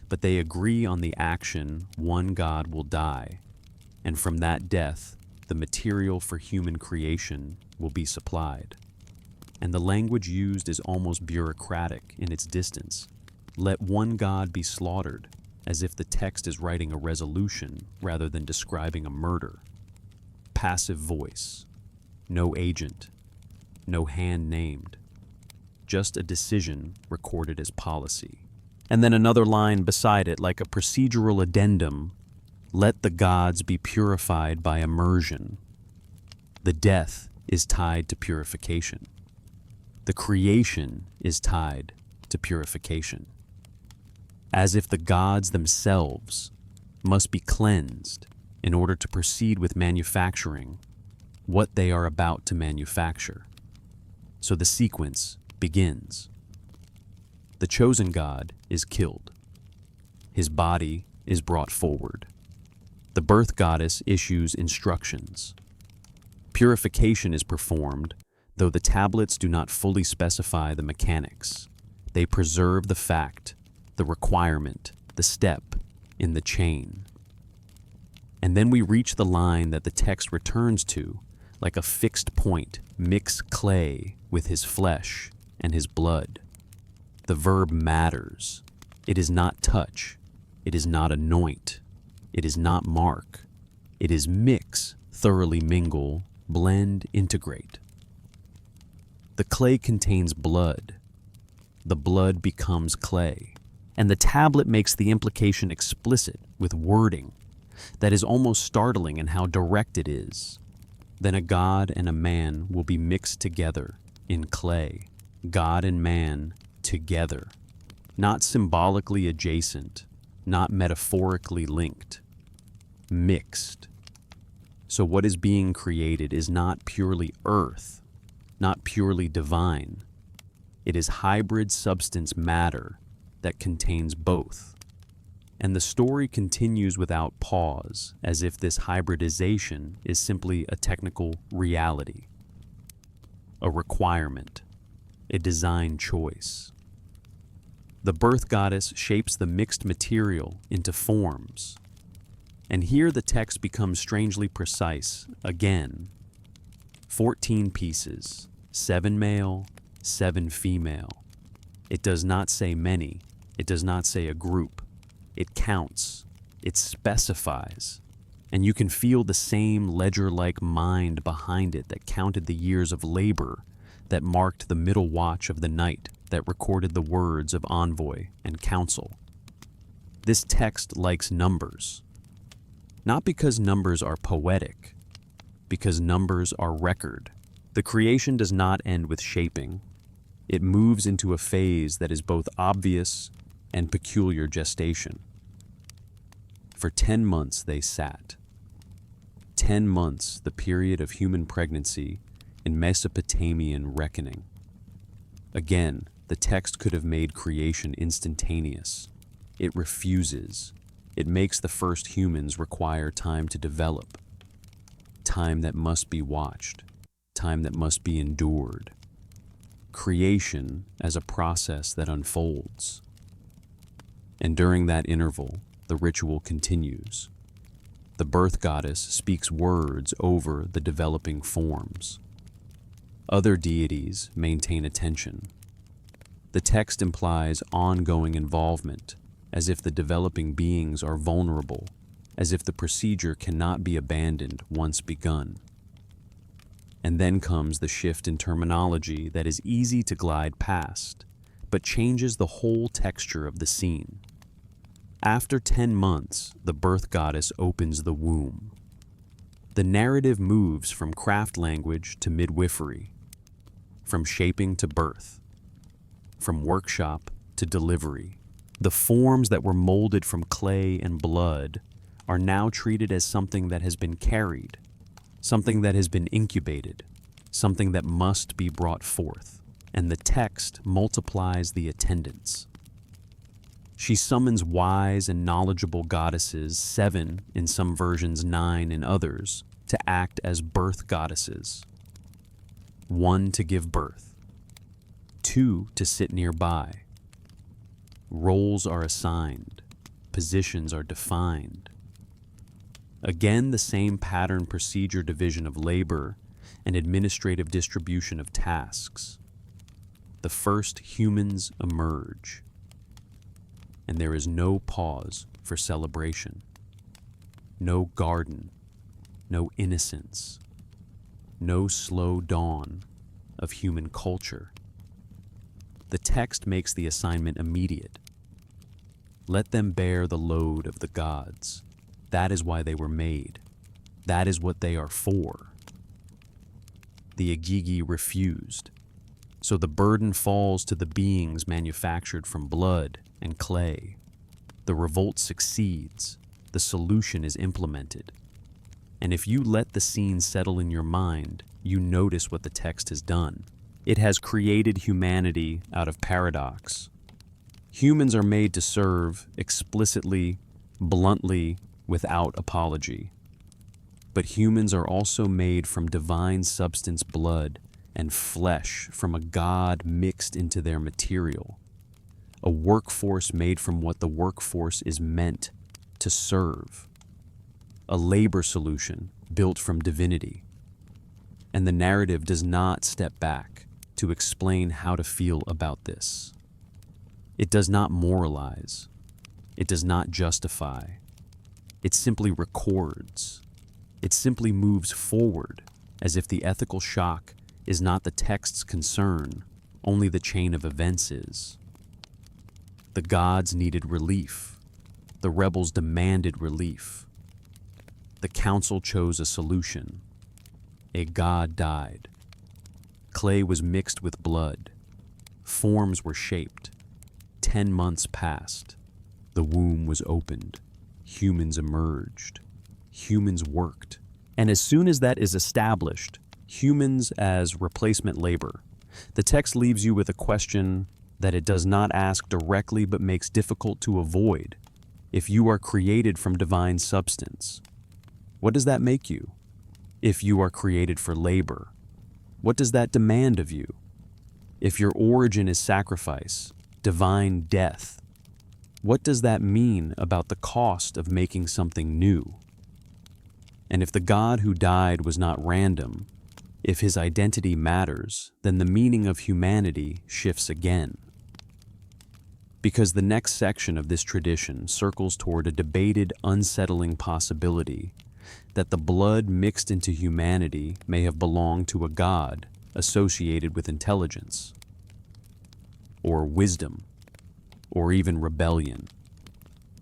but they agree on the action one god will die, and from that death, the material for human creation will be supplied. And the language used is almost bureaucratic in its distance. Let one god be slaughtered, as if the text is writing a resolution rather than describing a murder. Passive voice, no agent, no hand named, just a decision recorded as policy. And then another line beside it, like a procedural addendum, let the gods be purified by immersion. The death is tied to purification. The creation is tied to purification. As if the gods themselves must be cleansed in order to proceed with manufacturing what they are about to manufacture. So the sequence begins. The chosen god is killed. His body is brought forward. The birth goddess issues instructions. Purification is performed, though the tablets do not fully specify the mechanics. They preserve the fact, the requirement, the step in the chain. And then we reach the line that the text returns to, like a fixed point: mix clay with his flesh and his blood. The verb matters. It is not touch. It is not anoint. It is not mark. It is mix, thoroughly mingle, blend, integrate. The clay contains blood. The blood becomes clay. And the tablet makes the implication explicit with wording that is almost startling in how direct it is. Then a god and a man will be mixed together in clay. God and man together. Not symbolically adjacent, not metaphorically linked. Mixed. So what is being created is not purely earth, not purely divine. It is hybrid substance matter that contains both. And the story continues without pause, as if this hybridization is simply a technical reality, a requirement, a design choice. The birth goddess shapes the mixed material into forms. And here the text becomes strangely precise again. 14 pieces, 7 male, 7 female. It does not say many. It does not say a group. It counts. It specifies. And you can feel the same ledger-like mind behind it that counted the years of labor that marked the middle watch of the night, that recorded the words of envoy and counsel. This text likes numbers, not because numbers are poetic, because numbers are record. The creation does not end with shaping. It moves into a phase that is both obvious and peculiar gestation. For 10 months they sat. 10 months, the period of human pregnancy in Mesopotamian reckoning. Again, the text could have made creation instantaneous. It refuses. It makes the first humans require time to develop, time that must be watched, time that must be endured. Creation as a process that unfolds. And during that interval, the ritual continues. The birth goddess speaks words over the developing forms. Other deities maintain attention. The text implies ongoing involvement, as if the developing beings are vulnerable, as if the procedure cannot be abandoned once begun. And then comes the shift in terminology that is easy to glide past, but changes the whole texture of the scene. After 10 months, the birth goddess opens the womb. The narrative moves from craft language to midwifery, from shaping to birth, from workshop to delivery. The forms that were molded from clay and blood are now treated as something that has been carried, something that has been incubated, something that must be brought forth, and the text multiplies the attendants. She summons wise and knowledgeable goddesses, 7 in some versions, 9 in others, to act as birth goddesses. 1 to give birth, 2 to sit nearby. Roles are assigned, positions are defined. Again, the same pattern procedure division of labor and administrative distribution of tasks. The first humans emerge, and there is no pause for celebration, no garden, no innocence, no slow dawn of human culture. The text makes the assignment immediate. Let them bear the load of the gods. That is why they were made. That is what they are for. The Igigi refused, so the burden falls to the beings manufactured from blood and clay. The revolt succeeds. The solution is implemented. And if you let the scene settle in your mind, you notice what the text has done. It has created humanity out of paradox. Humans are made to serve explicitly, bluntly, without apology. But humans are also made from divine substance, blood, and flesh, from a god mixed into their material. A workforce made from what the workforce is meant to serve. A labor solution built from divinity. And the narrative does not step back to explain how to feel about this. It does not moralize. It does not justify. It simply records. It simply moves forward, as if the ethical shock is not the text's concern, only the chain of events is. The gods needed relief. The rebels demanded relief. The council chose a solution. A god died. Clay was mixed with blood. Forms were shaped. 10 months passed. The womb was opened. Humans emerged. Humans worked. And as soon as that is established, humans as replacement labor, the text leaves you with a question that it does not ask directly but makes difficult to avoid. If you are created from divine substance, what does that make you? If you are created for labor, what does that demand of you? If your origin is sacrifice, divine death, what does that mean about the cost of making something new? And if the God who died was not random, if his identity matters, then the meaning of humanity shifts again. Because the next section of this tradition circles toward a debated, unsettling possibility that the blood mixed into humanity may have belonged to a god associated with intelligence, or wisdom, or even rebellion.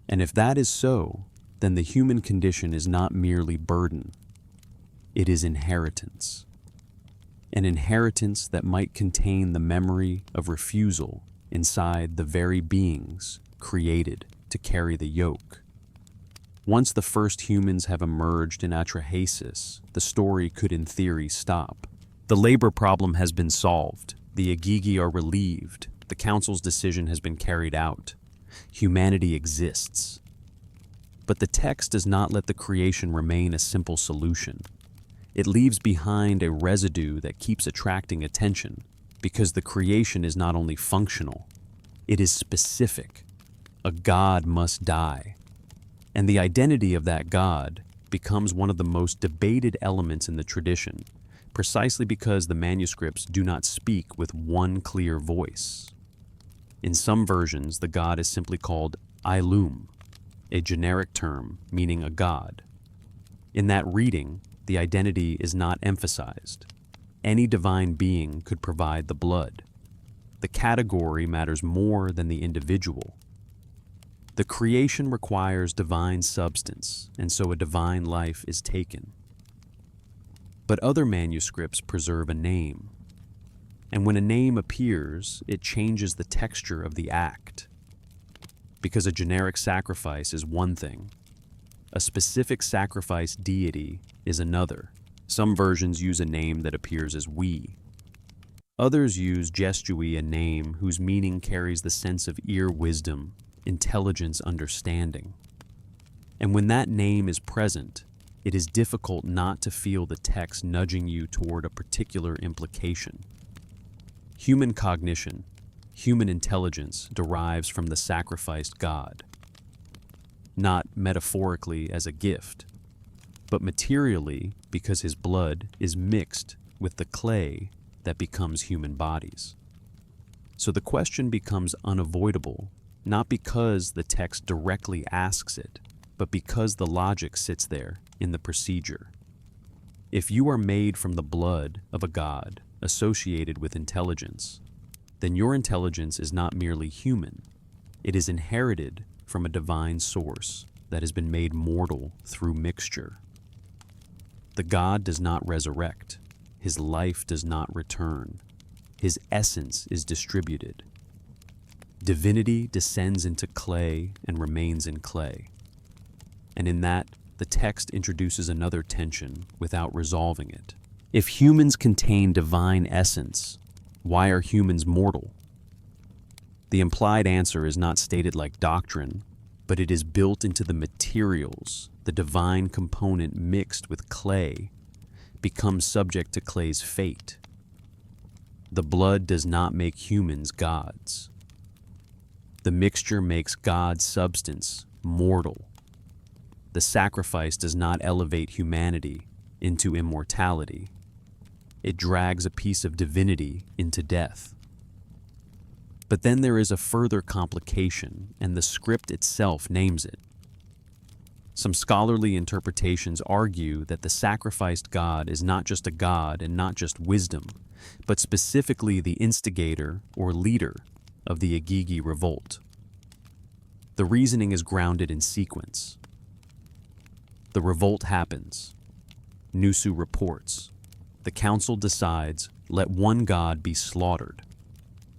And if that is so, then the human condition is not merely burden, it is inheritance. An inheritance that might contain the memory of refusal inside the very beings created to carry the yoke. Once the first humans have emerged in Atrahasis, the story could in theory stop. The labor problem has been solved, the Igigi are relieved, the council's decision has been carried out. Humanity exists. But the text does not let the creation remain a simple solution. It leaves behind a residue that keeps attracting attention, because the creation is not only functional, it is specific. A god must die. And the identity of that god becomes one of the most debated elements in the tradition, precisely because the manuscripts do not speak with one clear voice. In some versions, the god is simply called Ilum, a generic term meaning a god. In that reading, the identity is not emphasized. Any divine being could provide the blood. The category matters more than the individual. The creation requires divine substance, and so a divine life is taken. But other manuscripts preserve a name. And when a name appears, it changes the texture of the act. Because a generic sacrifice is one thing, a specific sacrifice deity is another. Some versions use a name that appears as we. Others use gestui, a name whose meaning carries the sense of ear wisdom, intelligence, understanding. And when that name is present, it is difficult not to feel the text nudging you toward a particular implication. Human cognition, human intelligence derives from the sacrificed God. Not metaphorically as a gift, but materially because his blood is mixed with the clay that becomes human bodies. So the question becomes unavoidable, not because the text directly asks it, but because the logic sits there in the procedure. If you are made from the blood of a god associated with intelligence, then your intelligence is not merely human, it is inherited from a divine source that has been made mortal through mixture. The god does not resurrect, his life does not return, his essence is distributed. Divinity descends into clay and remains in clay. And in that, the text introduces another tension without resolving it. If humans contain divine essence, why are humans mortal? The implied answer is not stated like doctrine, but it is built into the materials. The divine component mixed with clay becomes subject to clay's fate. The blood does not make humans gods. The mixture makes God's substance mortal. The sacrifice does not elevate humanity into immortality. It drags a piece of divinity into death. But then there is a further complication, and the script itself names it. Some scholarly interpretations argue that the sacrificed god is not just a god and not just wisdom, but specifically the instigator or leader of the Igigi Revolt. The reasoning is grounded in sequence. The revolt happens. Nusu reports. The council decides, let one god be slaughtered.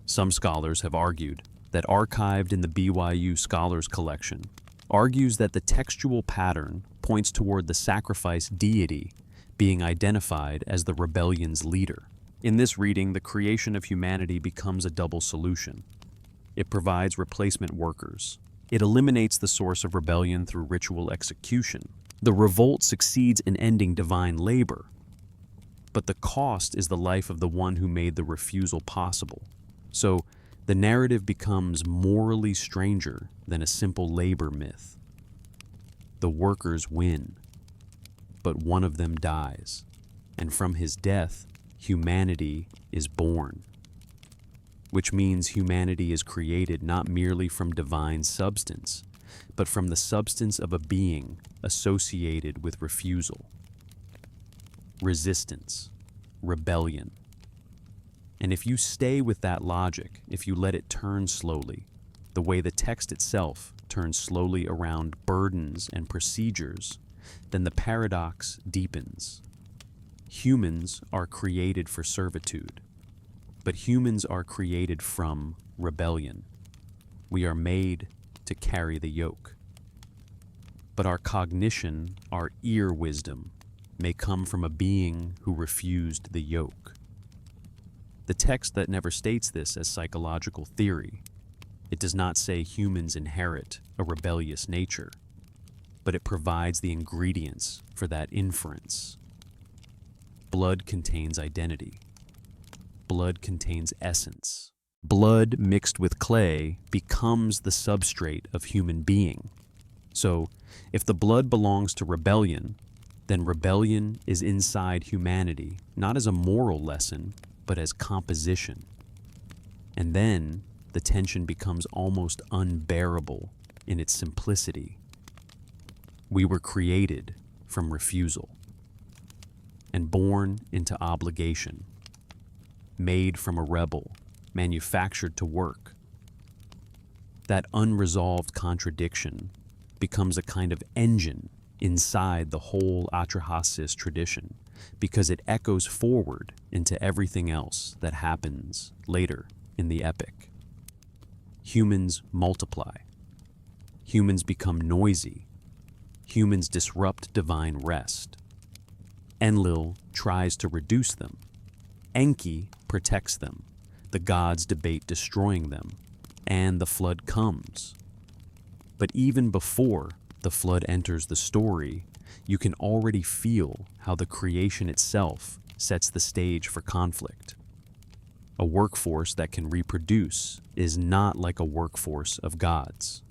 Some scholars have argued that archived in the BYU Scholars Collection argues that the textual pattern points toward the sacrifice deity being identified as the rebellion's leader. In this reading, the creation of humanity becomes a double solution. It provides replacement workers. It eliminates the source of rebellion through ritual execution. The revolt succeeds in ending divine labor, but the cost is the life of the one who made the refusal possible. So, the narrative becomes morally stranger than a simple labor myth. The workers win, but one of them dies, and from his death, humanity is born. Which means humanity is created not merely from divine substance, but from the substance of a being associated with refusal, resistance, rebellion. And if you stay with that logic, if you let it turn slowly, the way the text itself turns slowly around burdens and procedures, then the paradox deepens. Humans are created for servitude, but humans are created from rebellion. We are made to carry the yoke. But our cognition, our ear wisdom, may come from a being who refused the yoke. The text that never states this as psychological theory. It does not say humans inherit a rebellious nature, but it provides the ingredients for that inference. Blood contains identity. Blood contains essence. Blood mixed with clay becomes the substrate of human being. So, if the blood belongs to rebellion, then rebellion is inside humanity, not as a moral lesson, but as composition. And then the tension becomes almost unbearable in its simplicity. We were created from refusal and born into obligation, made from a rebel, manufactured to work. That unresolved contradiction becomes a kind of engine inside the whole Atrahasis tradition, because it echoes forward into everything else that happens later in the epic. Humans multiply. Humans become noisy. Humans disrupt divine rest. Enlil tries to reduce them. Enki protects them. The gods debate destroying them, and the flood comes. But even before the flood enters the story, you can already feel how the creation itself sets the stage for conflict. A workforce that can reproduce is not like a workforce of gods.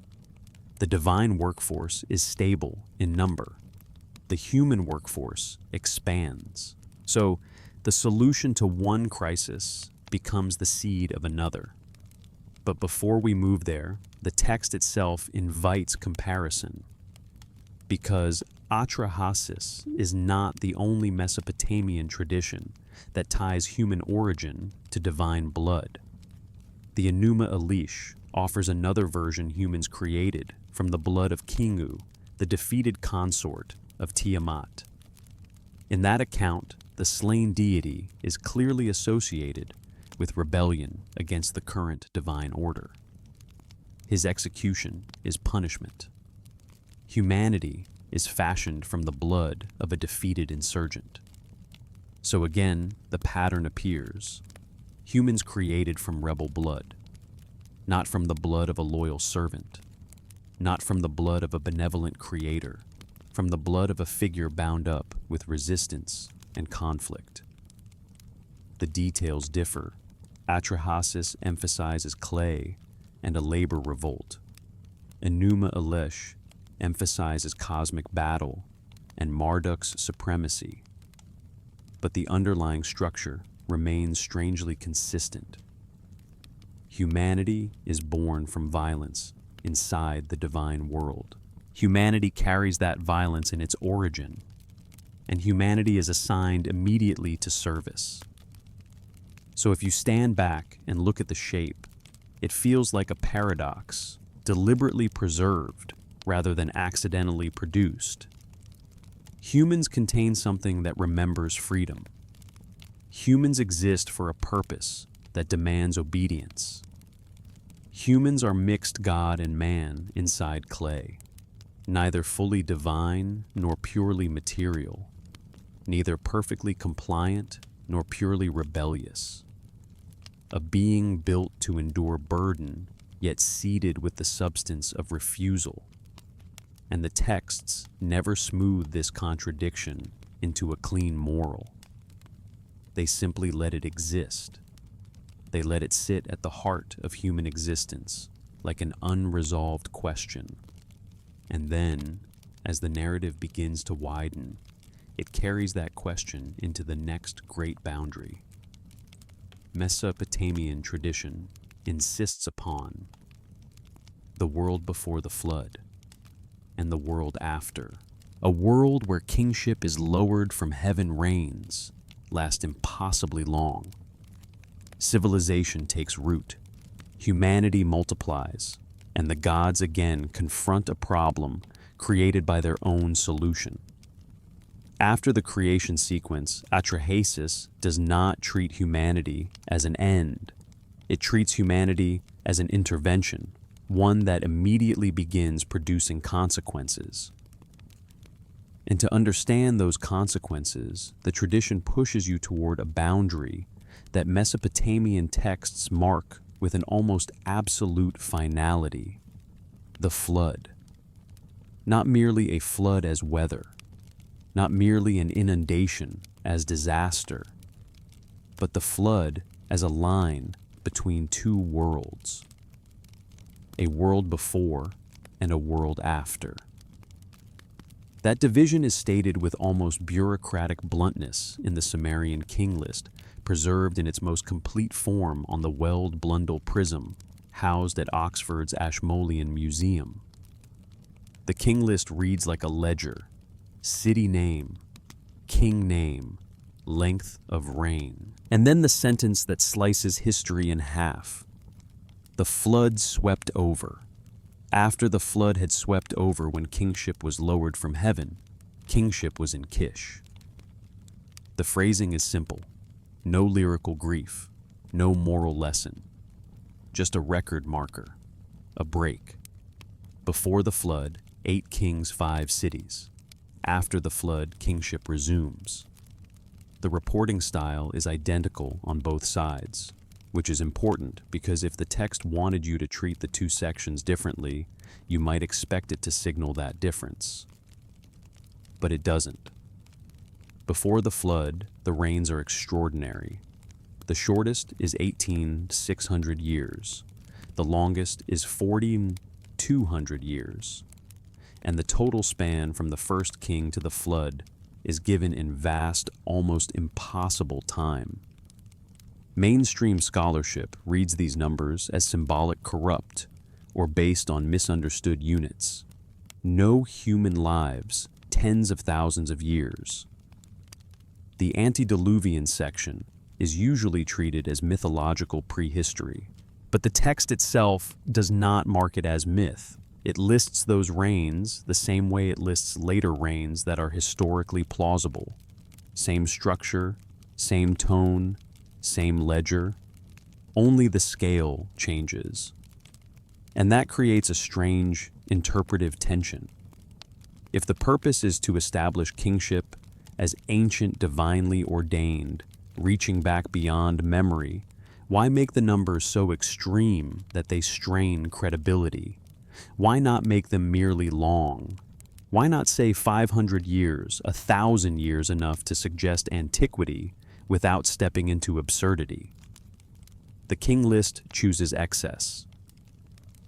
The divine workforce is stable in number. The human workforce expands. So, the solution to one crisis becomes the seed of another. But before we move there, the text itself invites comparison, because Atrahasis is not the only Mesopotamian tradition that ties human origin to divine blood. The Enuma Elish offers another version humans created from the blood of Kingu, the defeated consort of Tiamat. In that account, the slain deity is clearly associated with rebellion against the current divine order. His execution is punishment. Humanity is fashioned from the blood of a defeated insurgent. So again, the pattern appears. Humans created from rebel blood, not from the blood of a loyal servant, not from the blood of a benevolent creator, from the blood of a figure bound up with resistance and conflict. The details differ. Atrahasis emphasizes clay and a labor revolt. Enuma Elish emphasizes cosmic battle and Marduk's supremacy. But the underlying structure remains strangely consistent. Humanity is born from violence inside the divine world. Humanity carries that violence in its origin, and humanity is assigned immediately to service. So if you stand back and look at the shape, it feels like a paradox, deliberately preserved rather than accidentally produced. Humans contain something that remembers freedom. Humans exist for a purpose that demands obedience. Humans are mixed God and man inside clay, neither fully divine nor purely material, neither perfectly compliant nor purely rebellious. A being built to endure burden, yet seeded with the substance of refusal. And the texts never smooth this contradiction into a clean moral. They simply let it exist. They let it sit at the heart of human existence, like an unresolved question. And then, as the narrative begins to widen, it carries that question into the next great boundary. Mesopotamian tradition insists upon the world before the flood, and the world after. A world where kingship is lowered from heaven reigns, last impossibly long. Civilization takes root, humanity multiplies, and the gods again confront a problem created by their own solution. After the creation sequence, Atrahasis does not treat humanity as an end. It treats humanity as an intervention, one that immediately begins producing consequences. And to understand those consequences, the tradition pushes you toward a boundary that Mesopotamian texts mark with an almost absolute finality: the flood. Not merely a flood as weather, not merely an inundation as disaster, but the flood as a line between two worlds, a world before and a world after. That division is stated with almost bureaucratic bluntness in the Sumerian king list, preserved in its most complete form on the Weld Blundell prism, housed at Oxford's Ashmolean Museum. The king list reads like a ledger: city name, king name, length of reign. And then the sentence that slices history in half: the flood swept over. After the flood had swept over when kingship was lowered from heaven, kingship was in Kish. The phrasing is simple: no lyrical grief, no moral lesson, just a record marker, a break. Before the flood, 8 kings, 5 cities. After the flood, kingship resumes. The reporting style is identical on both sides, which is important because if the text wanted you to treat the two sections differently, you might expect it to signal that difference. But it doesn't. Before the flood, the reigns are extraordinary. The shortest is 18,600 years. The longest is 4,200 years. And the total span from the first king to the flood is given in vast, almost impossible time. Mainstream scholarship reads these numbers as symbolic corrupt or based on misunderstood units. No human lives, tens of thousands of years. The antediluvian section is usually treated as mythological prehistory, but the text itself does not mark it as myth. It lists those reigns the same way it lists later reigns that are historically plausible. Same structure, same tone, same ledger, only the scale changes. And that creates a strange interpretive tension. If the purpose is to establish kingship as ancient, divinely ordained, reaching back beyond memory, why make the numbers so extreme that they strain credibility? Why not make them merely long? Why not say 500 years, 1,000 years enough to suggest antiquity without stepping into absurdity? The king list chooses excess.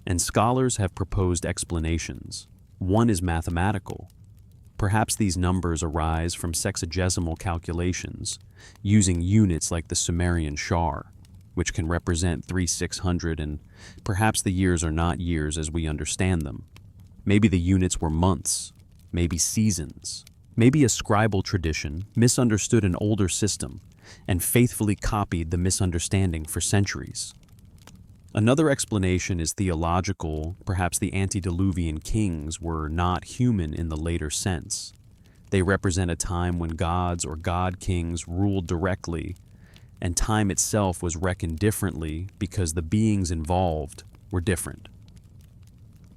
And scholars have proposed explanations. One is mathematical. Perhaps these numbers arise from sexagesimal calculations, using units like the Sumerian shar, which can represent 3,600, and perhaps the years are not years as we understand them. Maybe the units were months, maybe seasons. Maybe a scribal tradition misunderstood an older system and faithfully copied the misunderstanding for centuries. Another explanation is theological. Perhaps the antediluvian kings were not human in the later sense. They represent a time when gods or god-kings ruled directly, and time itself was reckoned differently because the beings involved were different.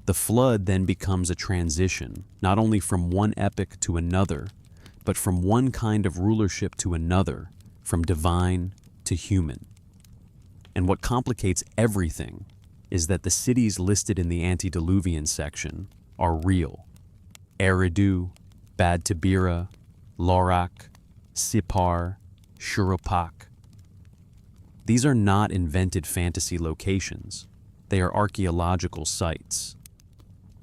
The flood then becomes a transition, not only from one epoch to another, but from one kind of rulership to another, from divine to human. And what complicates everything is that the cities listed in the antediluvian section are real. Eridu, Bad Tabira, Lorak, Sippar, Shurupak. These are not invented fantasy locations. They are archaeological sites.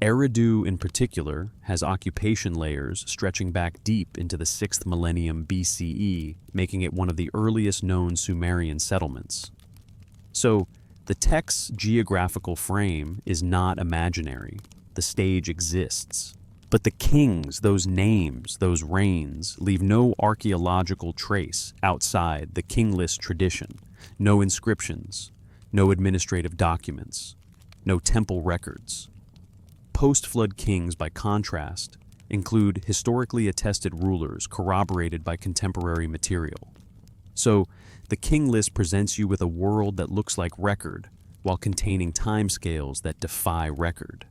Eridu in particular has occupation layers stretching back deep into the 6th millennium BCE, making it one of the earliest known Sumerian settlements. So, the text's geographical frame is not imaginary. The stage exists. But the kings, those names, those reigns, leave no archaeological trace outside the king list tradition. No inscriptions, no administrative documents, no temple records. Post-flood kings, by contrast, include historically attested rulers corroborated by contemporary material. So, the king list presents you with a world that looks like record while containing timescales that defy record.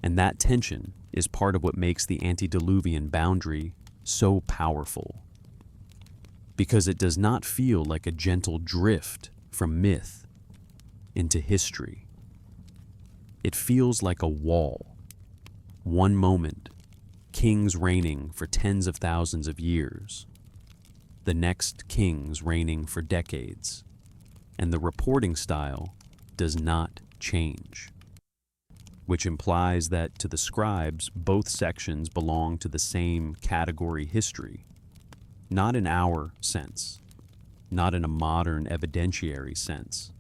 And that tension is part of what makes the antediluvian boundary so powerful. Because it does not feel like a gentle drift from myth into history. It feels like a wall. One moment, kings reigning for tens of thousands of years. The next, kings reigning for decades. And the reporting style does not change. Which implies that, to the scribes, both sections belong to the same category history. Not in our sense, not in a modern evidentiary sense,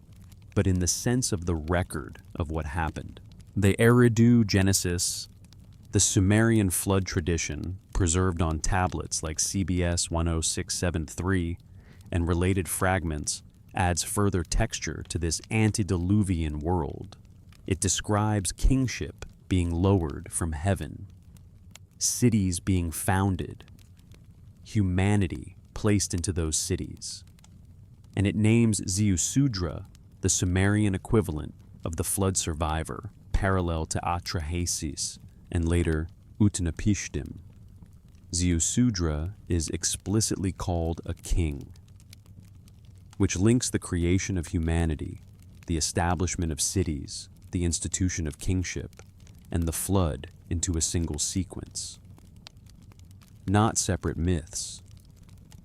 but in the sense of the record of what happened. The Eridu Genesis, the Sumerian flood tradition, preserved on tablets like CBS 10673, and related fragments, adds further texture to this antediluvian world. It describes kingship being lowered from heaven, cities being founded, humanity placed into those cities. And it names Ziusudra, the Sumerian equivalent of the flood survivor, parallel to Atrahasis and later Utanapishtim. Ziusudra is explicitly called a king, which links the creation of humanity, the establishment of cities, the institution of kingship, and the flood into a single sequence. Not separate myths,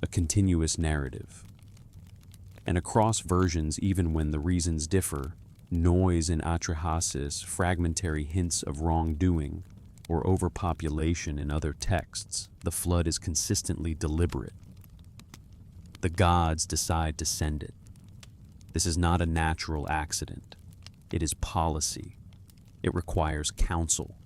a continuous narrative. And across versions, even when the reasons differ, noise in Atrahasis, fragmentary hints of wrongdoing, or overpopulation in other texts, the flood is consistently deliberate. The gods decide to send it. This is not a natural accident. It is policy. It requires counsel.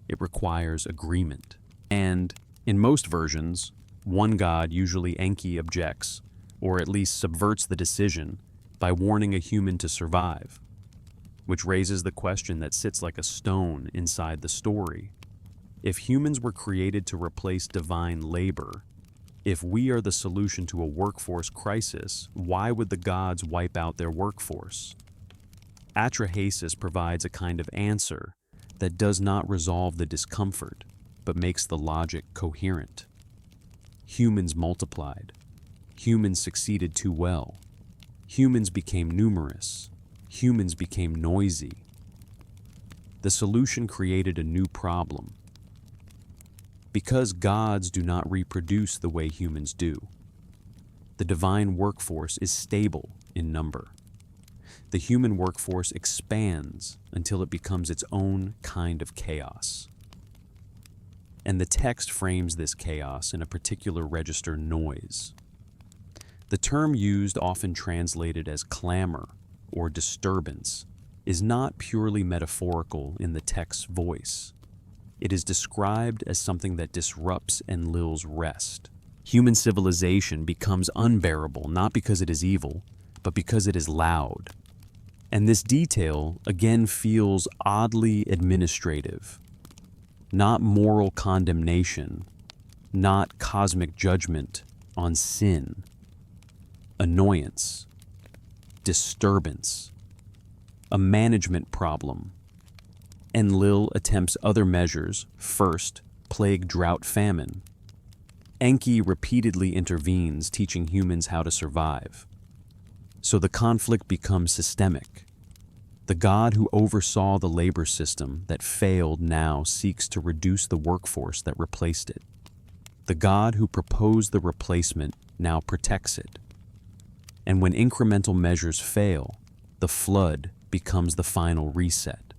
It requires agreement. And, in most versions, one god, usually Enki, objects, or at least subverts the decision by warning a human to survive, which raises the question that sits like a stone inside the story. If humans were created to replace divine labor, if we are the solution to a workforce crisis, why would the gods wipe out their workforce? Atrahasis provides a kind of answer that does not resolve the discomfort, but makes the logic coherent. Humans multiplied. Humans succeeded too well. Humans became numerous. Humans became noisy. The solution created a new problem. Because gods do not reproduce the way humans do, the divine workforce is stable in number. The human workforce expands until it becomes its own kind of chaos. And the text frames this chaos in a particular register, noise. The term used, often translated as clamor or disturbance, is not purely metaphorical in the text's voice. It is described as something that disrupts Enlil's rest. Human civilization becomes unbearable not because it is evil, but because it is loud. And this detail again feels oddly administrative. Not moral condemnation, not cosmic judgment on sin. Annoyance, disturbance, a management problem. Enlil attempts other measures, first, plague, drought, famine. Enki repeatedly intervenes, teaching humans how to survive. So the conflict becomes systemic. The god who oversaw the labor system that failed now seeks to reduce the workforce that replaced it. The god who proposed the replacement now protects it. And when incremental measures fail, the flood becomes the final reset.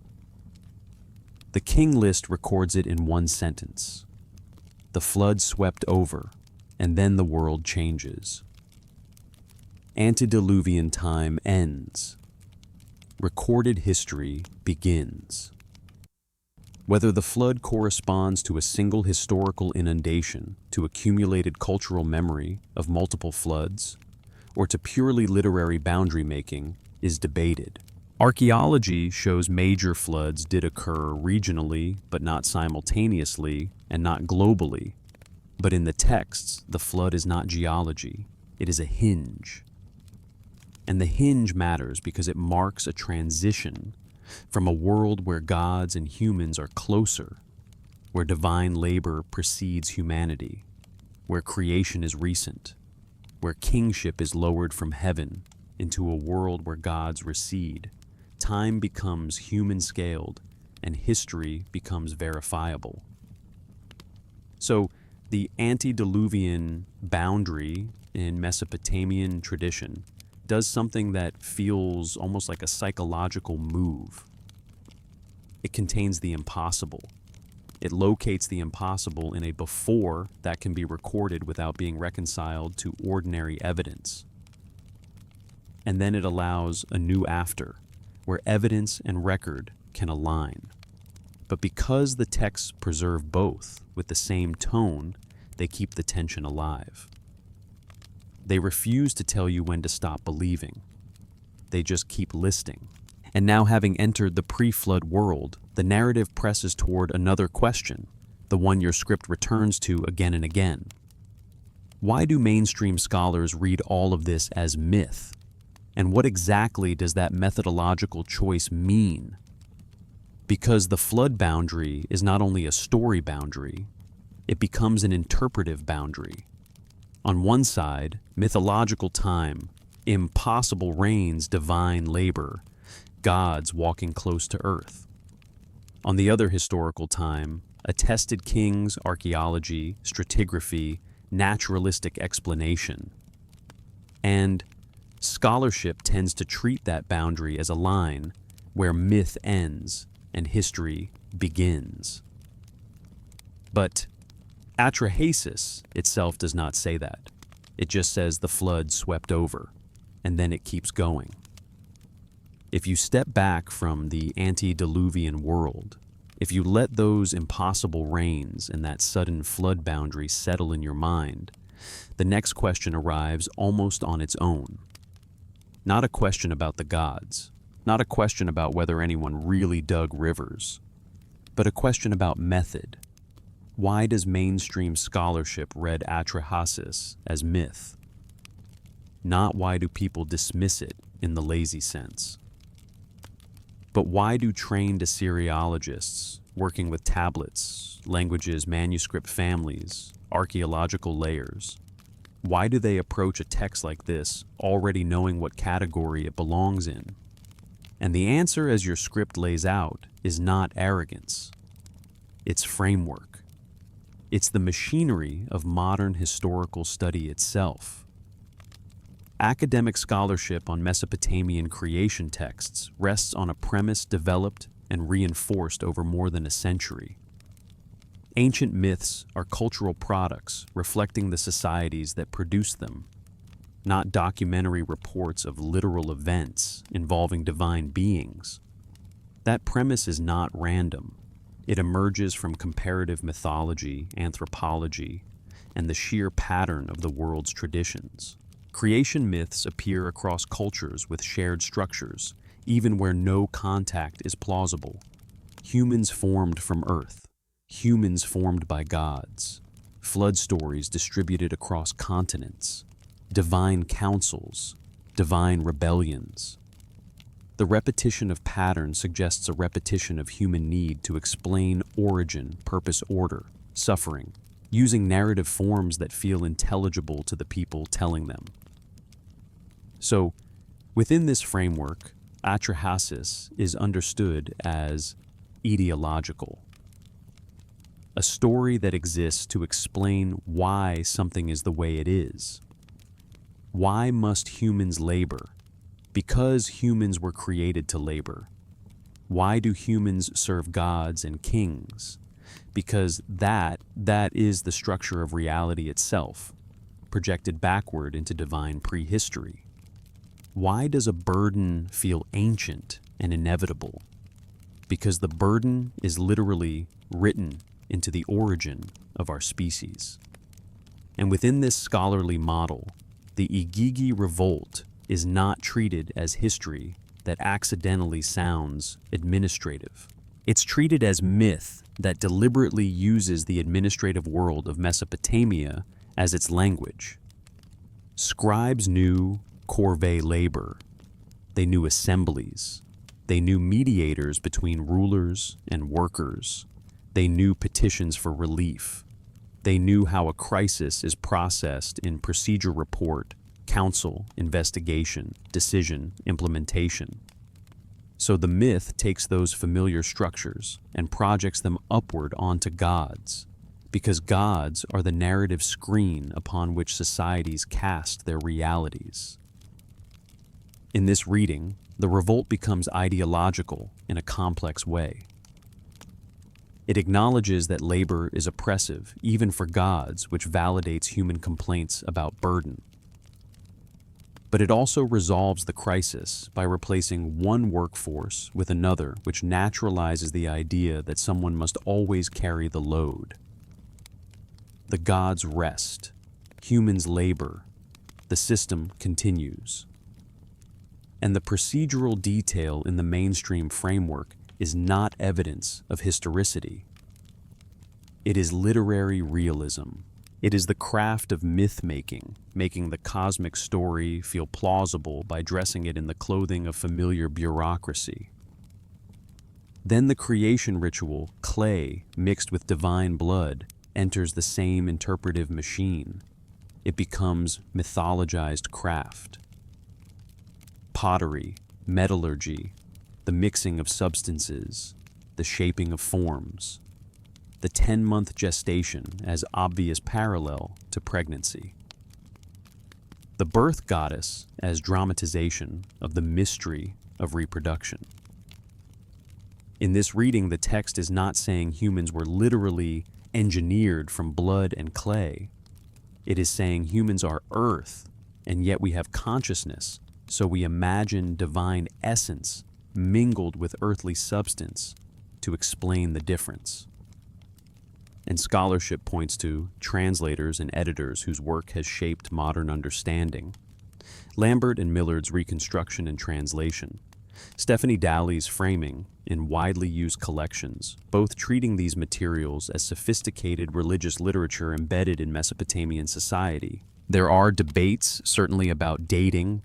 The king list records it in one sentence. The flood swept over, and then the world changes. Antediluvian time ends. Recorded history begins. Whether the flood corresponds to a single historical inundation, to accumulated cultural memory of multiple floods, or to purely literary boundary making, is debated. Archaeology shows major floods did occur regionally, but not simultaneously, and not globally. But in the texts, the flood is not geology, it is a hinge. And the hinge matters because it marks a transition from a world where gods and humans are closer, where divine labor precedes humanity, where creation is recent, where kingship is lowered from heaven into a world where gods recede. Time becomes human-scaled, and history becomes verifiable. So, the antediluvian boundary in Mesopotamian tradition does something that feels almost like a psychological move. It contains the impossible. It locates the impossible in a before that can be recorded without being reconciled to ordinary evidence. And then it allows a new after, where evidence and record can align. But because the texts preserve both with the same tone, they keep the tension alive. They refuse to tell you when to stop believing. They just keep listing. And now, having entered the pre-flood world, the narrative presses toward another question, the one your script returns to again and again. Why do mainstream scholars read all of this as myth? And what exactly does that methodological choice mean? Because the flood boundary is not only a story boundary, it becomes an interpretive boundary. On one side, mythological time, impossible rains, divine labor, gods walking close to earth. On the other historical time, attested kings, archaeology, stratigraphy, naturalistic explanation. And scholarship tends to treat that boundary as a line where myth ends and history begins. But Atrahasis itself does not say that. It just says the flood swept over, and then it keeps going. If you step back from the antediluvian world, if you let those impossible rains and that sudden flood boundary settle in your mind, the next question arrives almost on its own. Not a question about the gods, not a question about whether anyone really dug rivers, but a question about method. Why does mainstream scholarship read Atrahasis as myth? Not why do people dismiss it in the lazy sense. But why do trained Assyriologists, working with tablets, languages, manuscript families, archaeological layers, why do they approach a text like this already knowing what category it belongs in? And the answer, as your script lays out, is not arrogance. It's framework. It's the machinery of modern historical study itself. Academic scholarship on Mesopotamian creation texts rests on a premise developed and reinforced over more than a century. Ancient myths are cultural products reflecting the societies that produced them, not documentary reports of literal events involving divine beings. That premise is not random. It emerges from comparative mythology, anthropology, and the sheer pattern of the world's traditions. Creation myths appear across cultures with shared structures, even where no contact is plausible. Humans formed from earth, humans formed by gods, flood stories distributed across continents, divine councils, divine rebellions. The repetition of patterns suggests a repetition of human need to explain origin, purpose, order, suffering, using narrative forms that feel intelligible to the people telling them. So, within this framework, Atrahasis is understood as ideological. A story that exists to explain why something is the way it is. Why must humans labor? Because humans were created to labor. Why do humans serve gods and kings? Because that is the structure of reality itself, projected backward into divine prehistory. Why does a burden feel ancient and inevitable? because the burden is literally written into the origin of our species. And within this scholarly model, the Igigi Revolt is not treated as history that accidentally sounds administrative. It's treated as myth that deliberately uses the administrative world of Mesopotamia as its language. Scribes knew corvée labor. They knew assemblies. They knew mediators between rulers and workers. They knew petitions for relief. They knew how a crisis is processed in procedure report, counsel, investigation, decision, implementation. So the myth takes those familiar structures and projects them upward onto gods, because gods are the narrative screen upon which societies cast their realities. In this reading, the revolt becomes ideological in a complex way. It acknowledges that labor is oppressive, even for gods, which validates human complaints about burden. But it also resolves the crisis by replacing one workforce with another, which naturalizes the idea that someone must always carry the load. The gods rest, humans labor, the system continues. And the procedural detail in the mainstream framework is not evidence of historicity. It is literary realism. It is the craft of myth-making, making the cosmic story feel plausible by dressing it in the clothing of familiar bureaucracy. Then the creation ritual, clay mixed with divine blood, enters the same interpretive machine. It becomes mythologized craft. Pottery, metallurgy, the mixing of substances, the shaping of forms, the 10-month gestation as obvious parallel to pregnancy. The birth goddess as dramatization of the mystery of reproduction. In this reading, the text is not saying humans were literally engineered from blood and clay. It is saying humans are earth, and yet we have consciousness, so we imagine divine essence mingled with earthly substance to explain the difference. And scholarship points to translators and editors whose work has shaped modern understanding. Lambert and Millard's reconstruction and translation. Stephanie Dalley's framing in widely used collections, both treating these materials as sophisticated religious literature embedded in Mesopotamian society. There are debates, certainly about dating,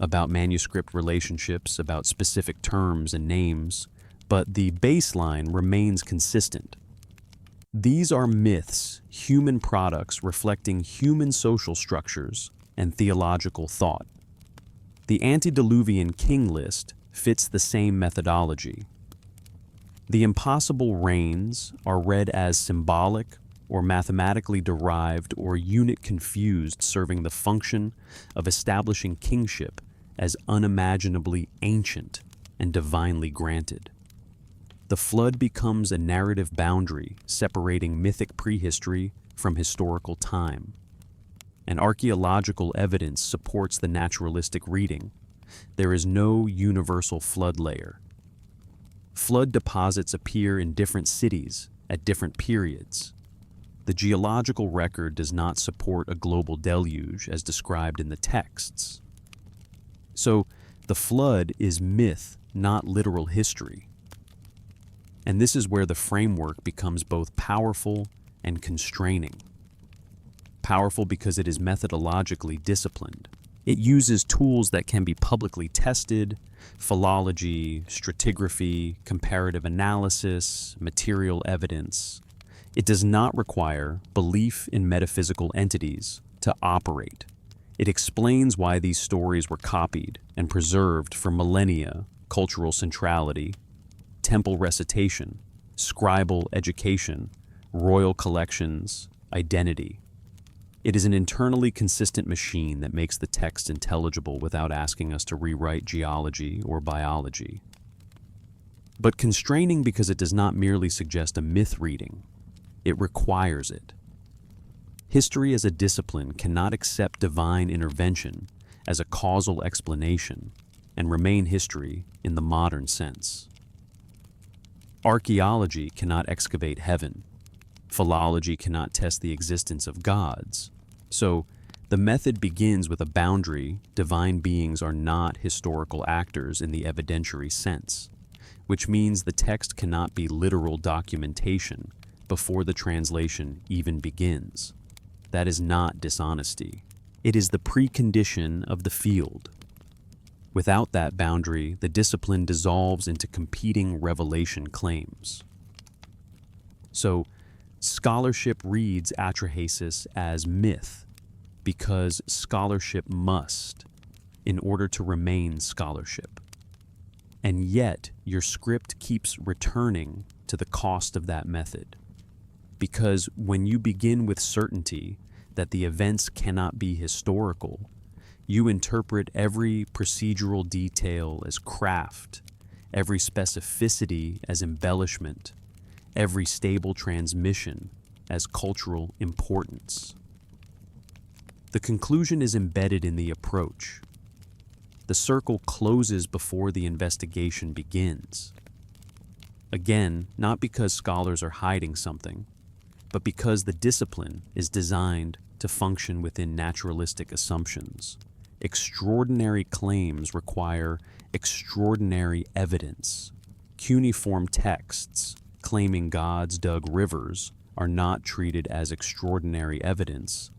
about manuscript relationships, about specific terms and names, but the baseline remains consistent. These are myths, human products reflecting human social structures and theological thought. The antediluvian king list fits the same methodology. The impossible rains are read as symbolic or mathematically derived or unit confused, serving the function of establishing kingship as unimaginably ancient and divinely granted. The flood becomes a narrative boundary separating mythic prehistory from historical time. And archaeological evidence supports the naturalistic reading. There is no universal flood layer. Flood deposits appear in different cities at different periods. The geological record does not support a global deluge as described in the texts. So, the flood is myth, not literal history. And this is where the framework becomes both powerful and constraining. Powerful because it is methodologically disciplined. It uses tools that can be publicly tested: philology, stratigraphy, comparative analysis, material evidence. It does not require belief in metaphysical entities to operate. It explains why these stories were copied and preserved for millennia: cultural centrality, temple recitation, scribal education, royal collections, identity. It is an internally consistent machine that makes the text intelligible without asking us to rewrite geology or biology. But constraining because it does not merely suggest a myth reading, it requires it. History as a discipline cannot accept divine intervention as a causal explanation and remain history in the modern sense. Archaeology cannot excavate heaven. Philology cannot test the existence of gods. So, the method begins with a boundary: divine beings are not historical actors in the evidentiary sense, which means the text cannot be literal documentation before the translation even begins. That is not dishonesty. It is the precondition of the field. Without that boundary, the discipline dissolves into competing revelation claims. So, scholarship reads Atrahasis as myth because scholarship must, in order to remain scholarship. And yet, your script keeps returning to the cost of that method. Because when you begin with certainty that the events cannot be historical, you interpret every procedural detail as craft, every specificity as embellishment, every stable transmission as cultural importance. The conclusion is embedded in the approach. The circle closes before the investigation begins. Again, not because scholars are hiding something, but because the discipline is designed to function within naturalistic assumptions. Extraordinary claims require extraordinary evidence. Cuneiform texts claiming gods dug rivers are not treated as extraordinary evidence.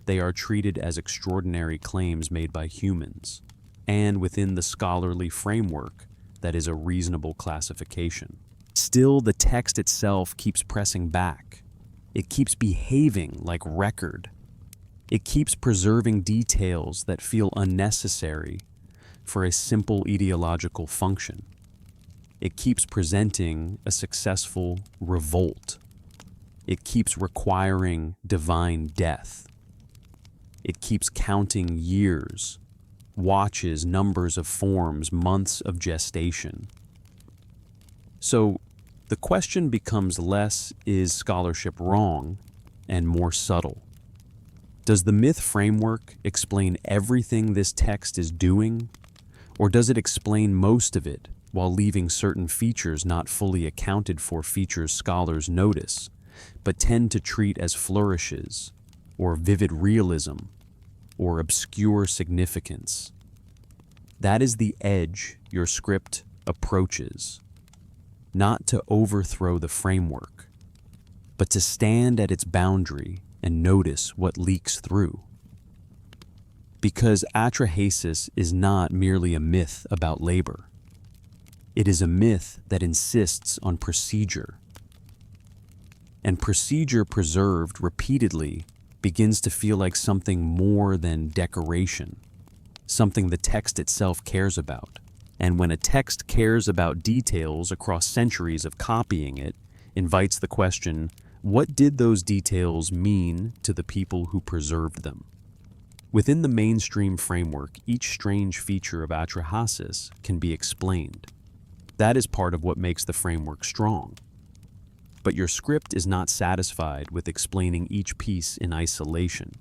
They are treated as extraordinary claims made by humans, and within the scholarly framework that is a reasonable classification. Still, the text itself keeps pressing back. It keeps behaving like record. It keeps preserving details that feel unnecessary for a simple ideological function. It keeps presenting a successful revolt. It keeps requiring divine death. It keeps counting years, watches, numbers of forms, months of gestation. So the question becomes less, is scholarship wrong, and more subtle. Does the myth framework explain everything this text is doing, or does it explain most of it while leaving certain features not fully accounted for, features scholars notice, but tend to treat as flourishes, or vivid realism, or obscure significance? That is the edge your script approaches, not to overthrow the framework, but to stand at its boundary and notice what leaks through. Because Atrahasis is not merely a myth about labor. It is a myth that insists on procedure. And procedure preserved repeatedly begins to feel like something more than decoration, something the text itself cares about. And when a text cares about details across centuries of copying it, invites the question, what did those details mean to the people who preserved them? Within the mainstream framework, each strange feature of Atrahasis can be explained. That is part of what makes the framework strong. But your script is not satisfied with explaining each piece in isolation.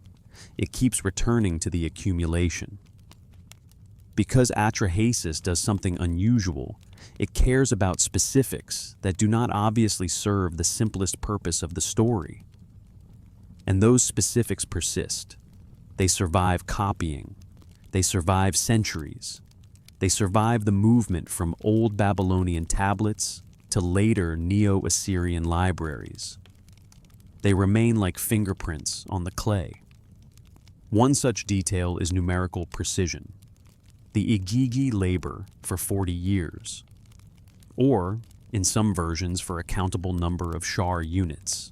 It keeps returning to the accumulation. Because Atrahasis does something unusual, it cares about specifics that do not obviously serve the simplest purpose of the story. And those specifics persist. They survive copying. They survive centuries. They survive the movement from old Babylonian tablets to later Neo-Assyrian libraries. They remain like fingerprints on the clay. One such detail is numerical precision. The Igigi labor for 40 years, or, in some versions, for a countable number of Shar units.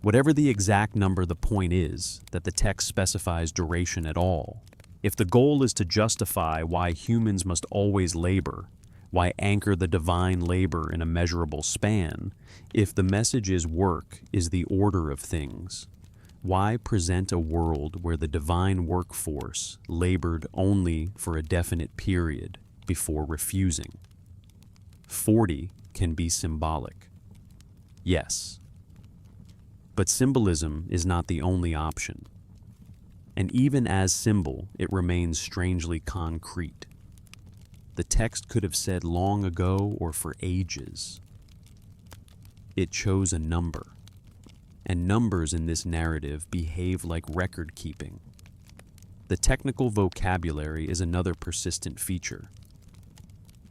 Whatever the exact number, the point is that the text specifies duration at all. If the goal is to justify why humans must always labor, why anchor the divine labor in a measurable span, if the message is work is the order of things, why present a world where the divine workforce labored only for a definite period before refusing? 40 can be symbolic. Yes. But symbolism is not the only option. And even as symbol, it remains strangely concrete. The text could have said long ago or for ages, It chose a number. And numbers in this narrative behave like record keeping. The technical vocabulary is another persistent feature.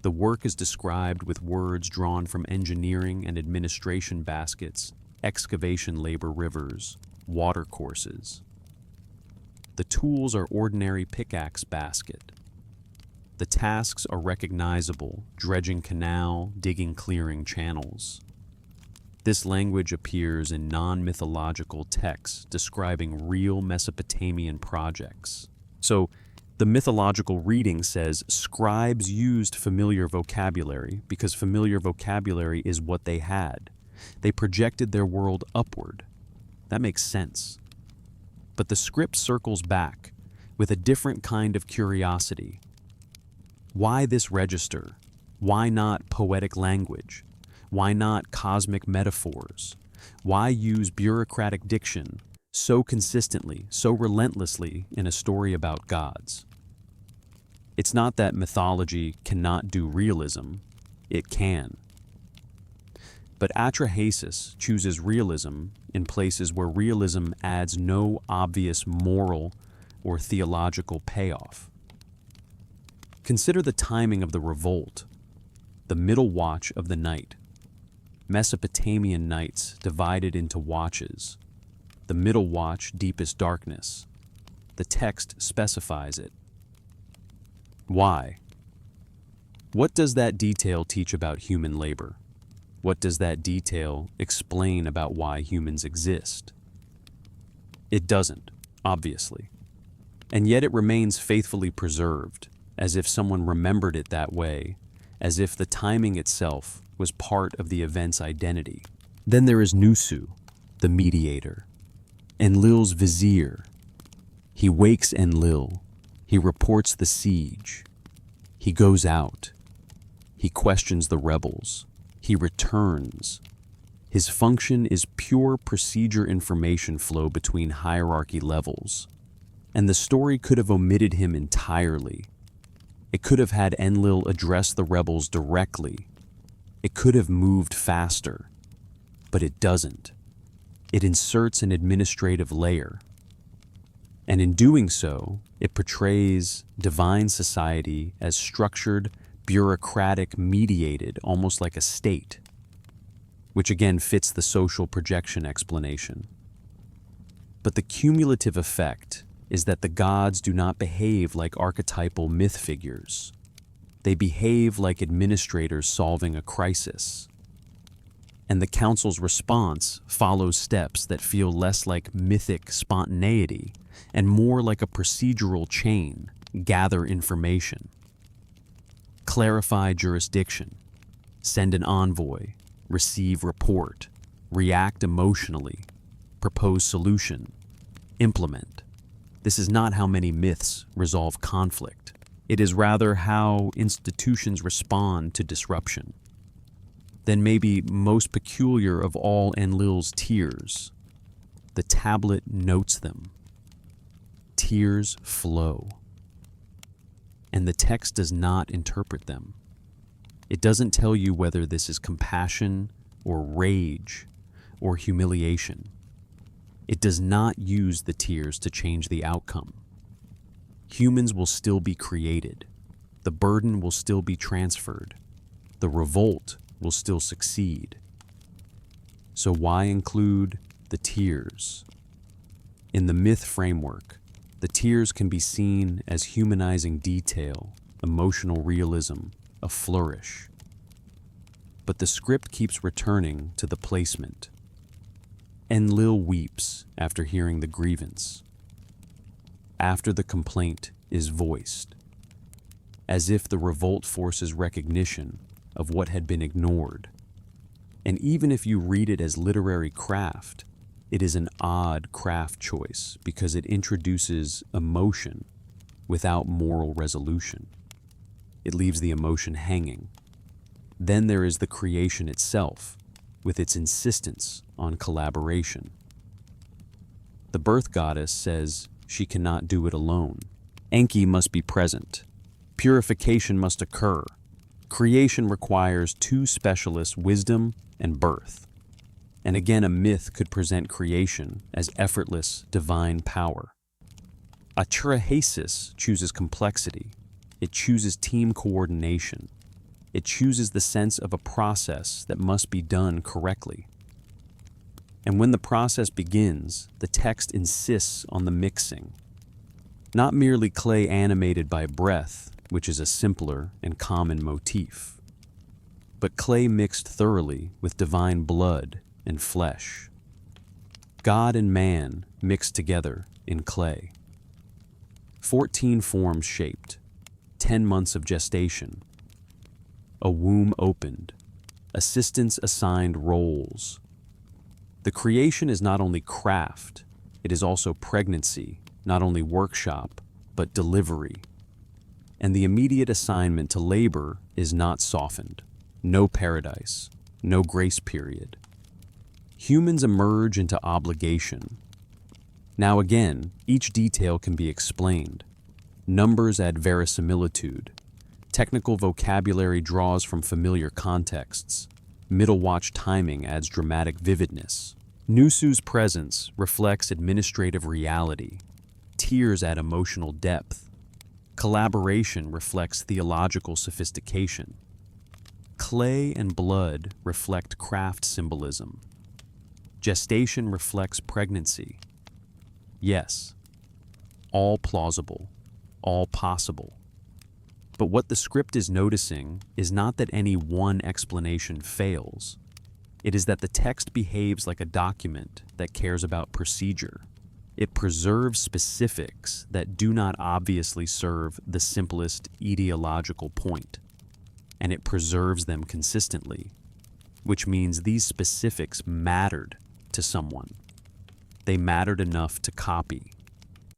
The work is described with words drawn from engineering and administration baskets, excavation labor rivers, watercourses. The tools are ordinary pickaxe basket. The tasks are recognizable, dredging canal, digging clearing channels. This language appears in non-mythological texts describing real Mesopotamian projects. So, the mythological reading says scribes used familiar vocabulary because familiar vocabulary is what they had. They projected their world upward. That makes sense. But the script circles back with a different kind of curiosity. Why this register? Why not poetic language? Why not cosmic metaphors? Why use bureaucratic diction so consistently, so relentlessly in a story about gods? It's not that mythology cannot do realism. It can. But Atrahasis chooses realism in places where realism adds no obvious moral or theological payoff. Consider the timing of the revolt, the middle watch of the night. Mesopotamian nights divided into watches. The middle watch, deepest darkness. The text specifies it. Why? What does that detail teach about human labor? What does that detail explain about why humans exist? It doesn't, obviously. And yet it remains faithfully preserved, as if someone remembered it that way, as if the timing itself was part of the event's identity. Then there is Nusu, the mediator, Enlil's vizier. He wakes Enlil. He reports the siege. He goes out. He questions the rebels. He returns. His function is pure procedure information flow between hierarchy levels. And the story could have omitted him entirely. It could have had Enlil address the rebels directly. It could have moved faster. But it doesn't. It inserts an administrative layer. And in doing so, it portrays divine society as structured, bureaucratic, mediated, almost like a state, which again fits the social projection explanation. But the cumulative effect is that the gods do not behave like archetypal myth figures. They behave like administrators solving a crisis. And the council's response follows steps that feel less like mythic spontaneity and more like a procedural chain. Gather information. Clarify jurisdiction. Send an envoy. Receive report. React emotionally. Propose solution. Implement. This is not how many myths resolve conflict. It is rather how institutions respond to disruption. Then maybe most peculiar of all Enlil's tears, the tablet notes them. Tears flow. And the text does not interpret them. It doesn't tell you whether this is compassion or rage or humiliation. It does not use the tears to change the outcome. Humans will still be created. The burden will still be transferred. The revolt will still succeed. So why include the tears? In the myth framework, the tears can be seen as humanizing detail, emotional realism, a flourish. But the script keeps returning to the placement. Enlil weeps after hearing the grievance, after the complaint is voiced, as if the revolt forces recognition of what had been ignored. And even if you read it as literary craft, it is an odd craft choice because it introduces emotion without moral resolution. It leaves the emotion hanging. Then there is the creation itself, with its insistence on collaboration. The birth goddess says she cannot do it alone. Enki must be present. Purification must occur. Creation requires two specialists, wisdom and birth. And again, a myth could present creation as effortless divine power. Atrahasis chooses complexity. It chooses team coordination. It chooses the sense of a process that must be done correctly. And when the process begins, the text insists on the mixing. Not merely clay animated by breath, which is a simpler and common motif, but clay mixed thoroughly with divine blood and flesh. God and man mixed together in clay. 14 forms shaped, 10 months of gestation, a womb opened, assistants assigned roles. The creation is not only craft, it is also pregnancy, not only workshop, but delivery. And the immediate assignment to labor is not softened. No paradise, no grace period. Humans emerge into obligation. Now again, each detail can be explained. Numbers add verisimilitude. Technical vocabulary draws from familiar contexts. Middle watch timing adds dramatic vividness. Nusu's presence reflects administrative reality. Tears add emotional depth. Collaboration reflects theological sophistication. Clay and blood reflect craft symbolism. Gestation reflects pregnancy. Yes, all plausible, all possible. But what the script is noticing is not that any one explanation fails. It is that the text behaves like a document that cares about procedure. It preserves specifics that do not obviously serve the simplest ideological point. And it preserves them consistently, which means these specifics mattered to someone. They mattered enough to copy,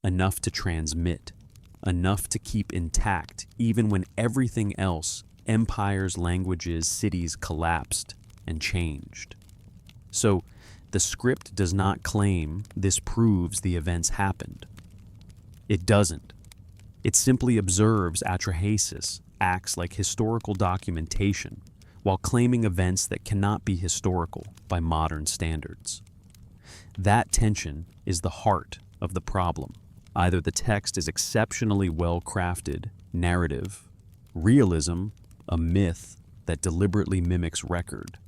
enough to transmit, enough to keep intact even when everything else, empires, languages, cities collapsed and changed. So, the script does not claim this proves the events happened. It doesn't. It simply observes Atrahasis, acts like historical documentation, while claiming events that cannot be historical by modern standards. That tension is the heart of the problem. Either the text is exceptionally well-crafted, narrative, realism, a myth that deliberately mimics record,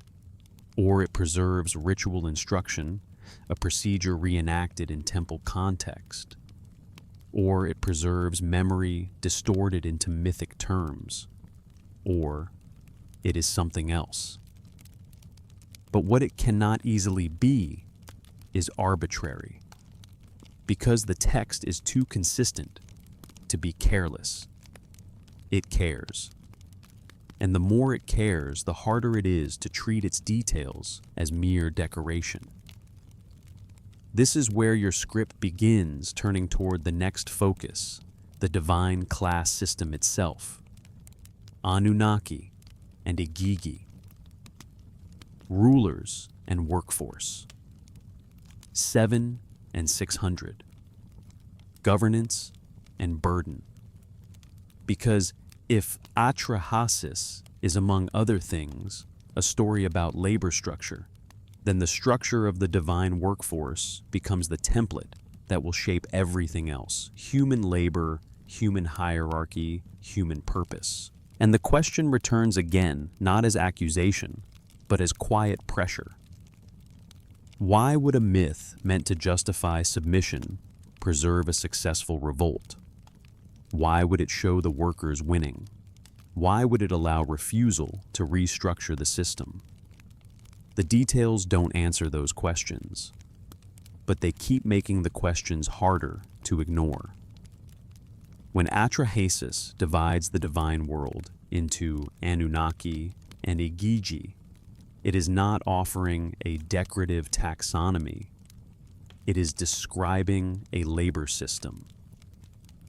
or it preserves ritual instruction, a procedure reenacted in temple context, or it preserves memory distorted into mythic terms, or it is something else. But what it cannot easily be is arbitrary, because the text is too consistent to be careless. It cares. And the more it cares, the harder it is to treat its details as mere decoration. This is where your script begins turning toward the next focus, the divine class system itself. Anunnaki and Igigi. Rulers and workforce. 7 and 600. Governance and burden. Because if Atrahasis is, among other things, a story about labor structure, then the structure of the divine workforce becomes the template that will shape everything else: human labor, human hierarchy, human purpose. And the question returns again, not as accusation, but as quiet pressure. Why would a myth meant to justify submission preserve a successful revolt? Why would it show the workers winning? Why would it allow refusal to restructure the system? The details don't answer those questions, but they keep making the questions harder to ignore. When Atrahasis divides the divine world into Anunnaki and Igigi, it is not offering a decorative taxonomy. It is describing a labor system,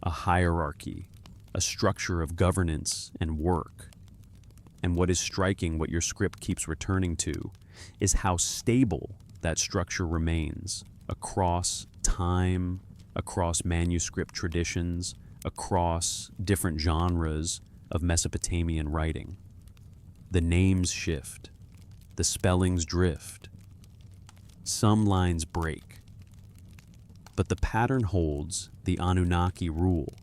a hierarchy, a structure of governance and work. And what is striking, what your script keeps returning to, is how stable that structure remains across time, across manuscript traditions, across different genres of Mesopotamian writing. The names shift, the spellings drift, some lines break. But the pattern holds: the Anunnaki rule,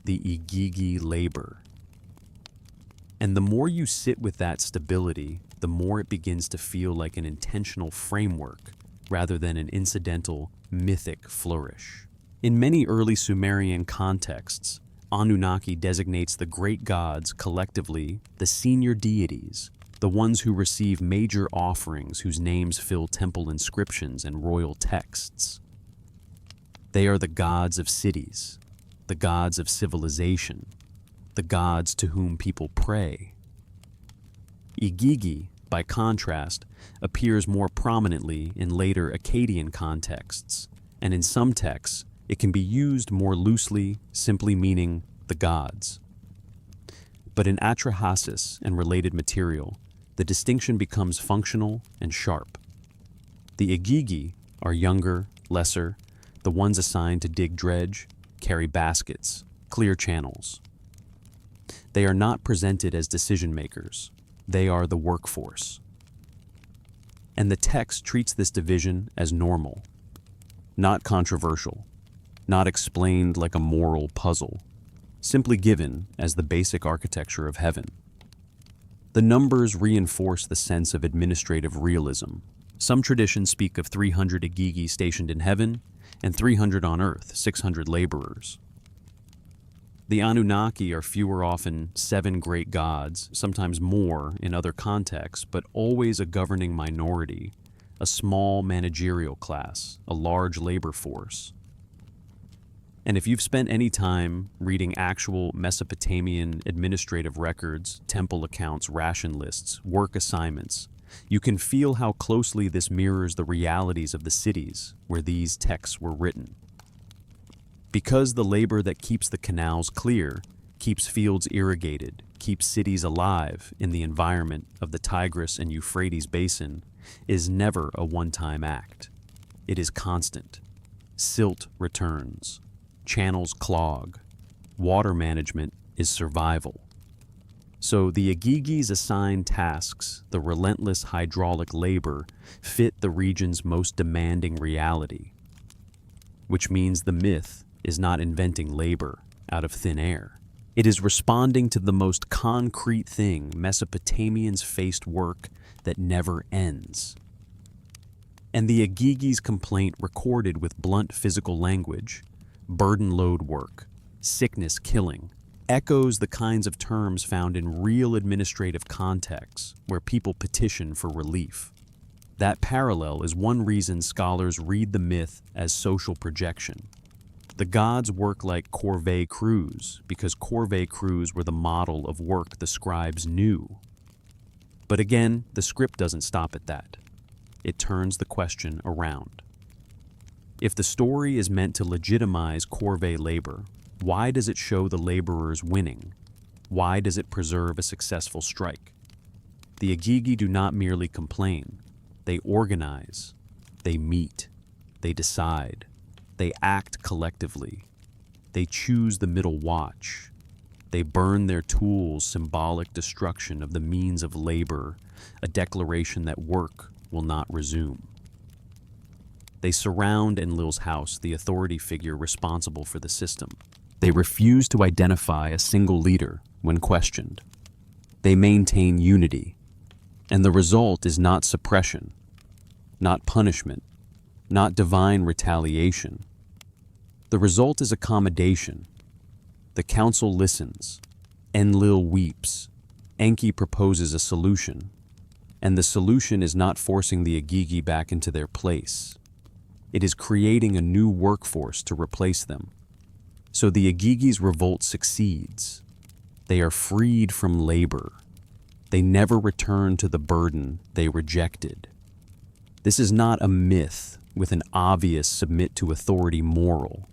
the Igigi labor. And the more you sit with that stability, the more it begins to feel like an intentional framework rather than an incidental, mythic flourish. In many early Sumerian contexts, Anunnaki designates the great gods, collectively the senior deities, the ones who receive major offerings whose names fill temple inscriptions and royal texts. They are the gods of cities, the gods of civilization, the gods to whom people pray. Igigi, by contrast, appears more prominently in later Akkadian contexts, and in some texts, it can be used more loosely, simply meaning the gods. But in Atrahasis and related material, the distinction becomes functional and sharp. The Igigi are younger, lesser, the ones assigned to dig dredge, carry baskets, clear channels. They are not presented as decision makers. They are the workforce. And the text treats this division as normal, not controversial, not explained like a moral puzzle, simply given as the basic architecture of heaven. The numbers reinforce the sense of administrative realism. Some traditions speak of 300 Igigi stationed in heaven and 300 on earth, 600 laborers. The Anunnaki are fewer, often 7 great gods, sometimes more in other contexts, but always a governing minority, a small managerial class, a large labor force. And if you've spent any time reading actual Mesopotamian administrative records, temple accounts, ration lists, work assignments, you can feel how closely this mirrors the realities of the cities where these texts were written. Because the labor that keeps the canals clear, keeps fields irrigated, keeps cities alive in the environment of the Tigris and Euphrates basin, is never a one-time act. It is constant. Silt returns. Channels clog. Water management is survival. So the Igigi's assigned tasks, the relentless hydraulic labor, fit the region's most demanding reality. Which means the myth is not inventing labor out of thin air. It is responding to the most concrete thing Mesopotamians faced: work that never ends. And the Igigi's complaint, recorded with blunt physical language, burden load work, sickness killing, echoes the kinds of terms found in real administrative contexts where people petition for relief. That parallel is one reason scholars read the myth as social projection. The gods work like corvée crews because corvée crews were the model of work the scribes knew. But again, the script doesn't stop at that. It turns the question around. If the story is meant to legitimize corvée labor, why does it show the laborers winning? Why does it preserve a successful strike? The Igigi do not merely complain. They organize. They meet. They decide. They act collectively. They choose the middle watch. They burn their tools, symbolic destruction of the means of labor, a declaration that work will not resume. They surround Enlil's house, the authority figure responsible for the system. They refuse to identify a single leader when questioned. They maintain unity, and the result is not suppression, not punishment, not divine retaliation. The result is accommodation. The council listens. Enlil weeps. Enki proposes a solution. And the solution is not forcing the Igigi back into their place. It is creating a new workforce to replace them. So the Igigi's revolt succeeds. They are freed from labor. They never return to the burden they rejected. This is not a myth with an obvious submit to authority moral.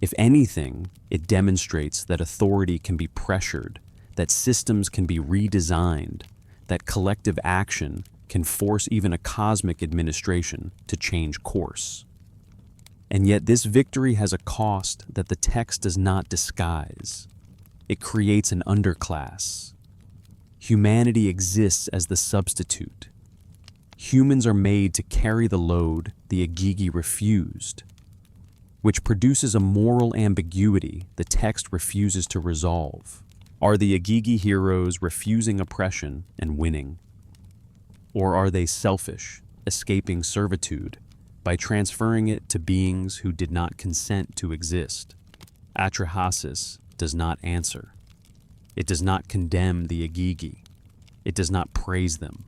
If anything, it demonstrates that authority can be pressured, that systems can be redesigned, that collective action can force even a cosmic administration to change course. And yet this victory has a cost that the text does not disguise. It creates an underclass. Humanity exists as the substitute. Humans are made to carry the load the Igigi refused, which produces a moral ambiguity the text refuses to resolve. Are the Igigi heroes refusing oppression and winning? Or are they selfish, escaping servitude by transferring it to beings who did not consent to exist? Atrahasis does not answer. It does not condemn the Igigi. It does not praise them.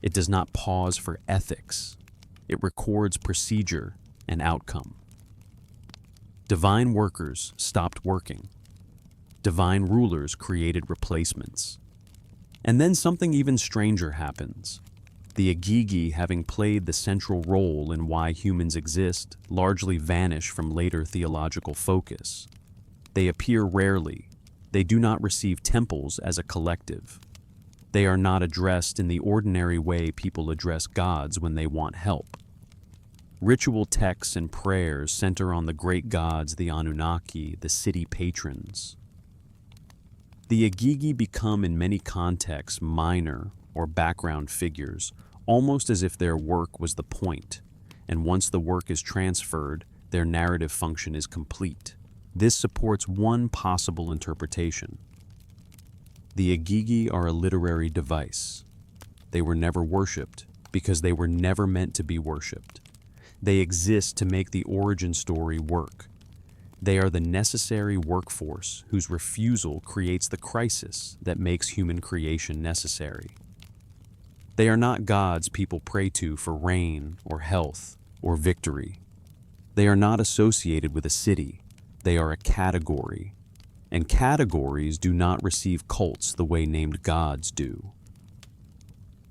It does not pause for ethics. It records procedure and outcome. Divine workers stopped working. Divine rulers created replacements. And then something even stranger happens. The Igigi, having played the central role in why humans exist, largely vanish from later theological focus. They appear rarely. They do not receive temples as a collective. They are not addressed in the ordinary way people address gods when they want help. Ritual texts and prayers center on the great gods, the Anunnaki, the city patrons. The Igigi become in many contexts minor or background figures, almost as if their work was the point, and once the work is transferred, their narrative function is complete. This supports one possible interpretation. The Igigi are a literary device. They were never worshipped because they were never meant to be worshipped. They exist to make the origin story work. They are the necessary workforce whose refusal creates the crisis that makes human creation necessary. They are not gods people pray to for rain or health or victory. They are not associated with a city. They are a category. And categories do not receive cults the way named gods do.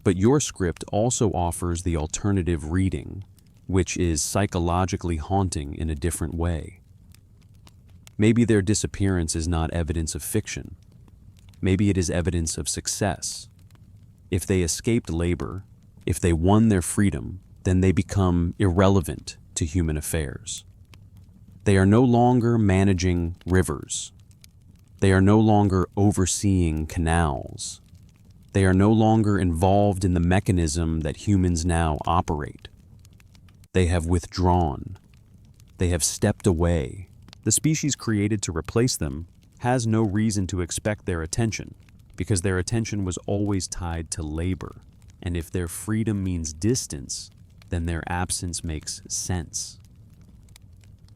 But your script also offers the alternative reading, which is psychologically haunting in a different way. Maybe their disappearance is not evidence of fiction. Maybe it is evidence of success. If they escaped labor, if they won their freedom, then they become irrelevant to human affairs. They are no longer managing rivers. They are no longer overseeing canals. They are no longer involved in the mechanism that humans now operate. They have withdrawn. They have stepped away. The species created to replace them has no reason to expect their attention, because their attention was always tied to labor. And if their freedom means distance, then their absence makes sense.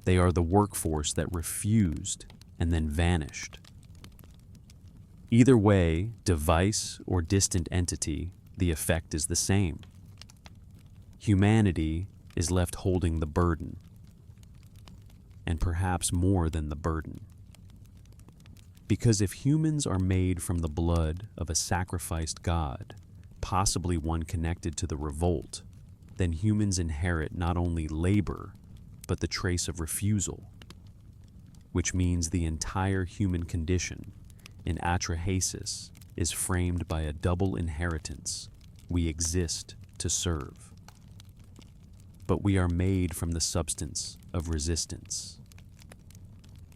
They are the workforce that refused and then vanished. Either way, device or distant entity, the effect is the same. Humanity is left holding the burden, and perhaps more than the burden. Because if humans are made from the blood of a sacrificed god, possibly one connected to the revolt, then humans inherit not only labor, but the trace of refusal, which means the entire human condition in Atrahasis is framed by a double inheritance. We exist to serve. But we are made from the substance of resistance.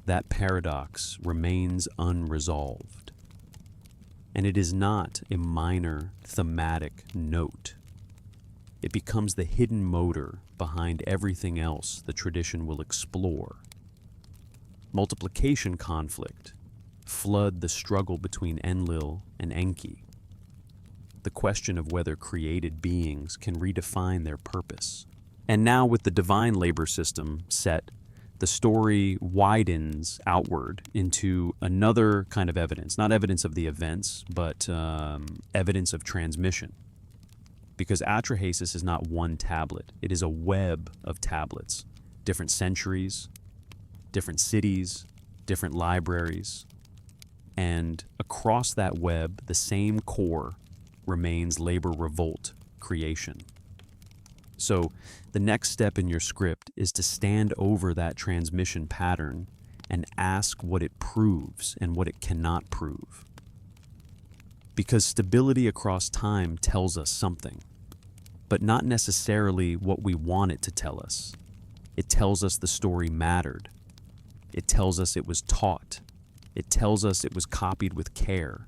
That paradox remains unresolved. And it is not a minor thematic note. It becomes the hidden motor behind everything else the tradition will explore. Multiplication conflict flood the struggle between Enlil and Enki. The question of whether created beings can redefine their purpose. And now with the divine labor system set, the story widens outward into another kind of evidence. Not evidence of the events, but evidence of transmission. Because Atrahasis is not one tablet. It is a web of tablets. Different centuries, different cities, different libraries. And across that web, the same core remains labor revolt creation. So the next step in your script is to stand over that transmission pattern and ask what it proves and what it cannot prove. Because stability across time tells us something, but not necessarily what we want it to tell us. It tells us the story mattered. It tells us it was taught. It tells us it was copied with care.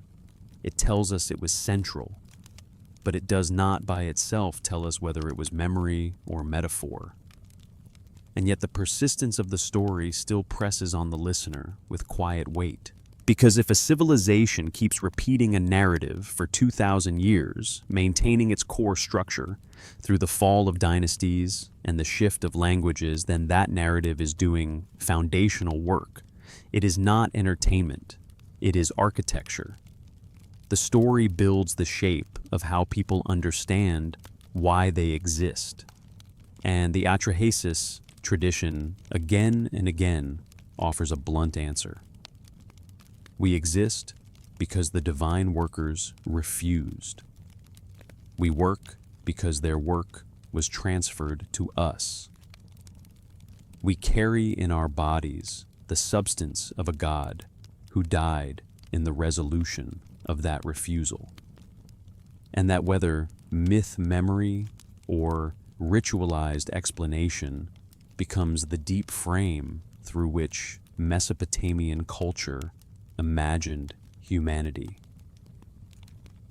It tells us it was central. but it does not by itself tell us whether it was memory or metaphor. And yet the persistence of the story still presses on the listener with quiet weight. Because if a civilization keeps repeating a narrative for 2,000 years, maintaining its core structure through the fall of dynasties and the shift of languages, then that narrative is doing foundational work. It is not entertainment. It is architecture. The story builds the shape of how people understand why they exist. And the Atrahasis tradition, again and again, offers a blunt answer. We exist because the divine workers refused. We work because their work was transferred to us. We carry in our bodies the substance of a God who died in the resolution of that refusal. And that whether myth memory or ritualized explanation becomes the deep frame through which Mesopotamian culture imagined humanity.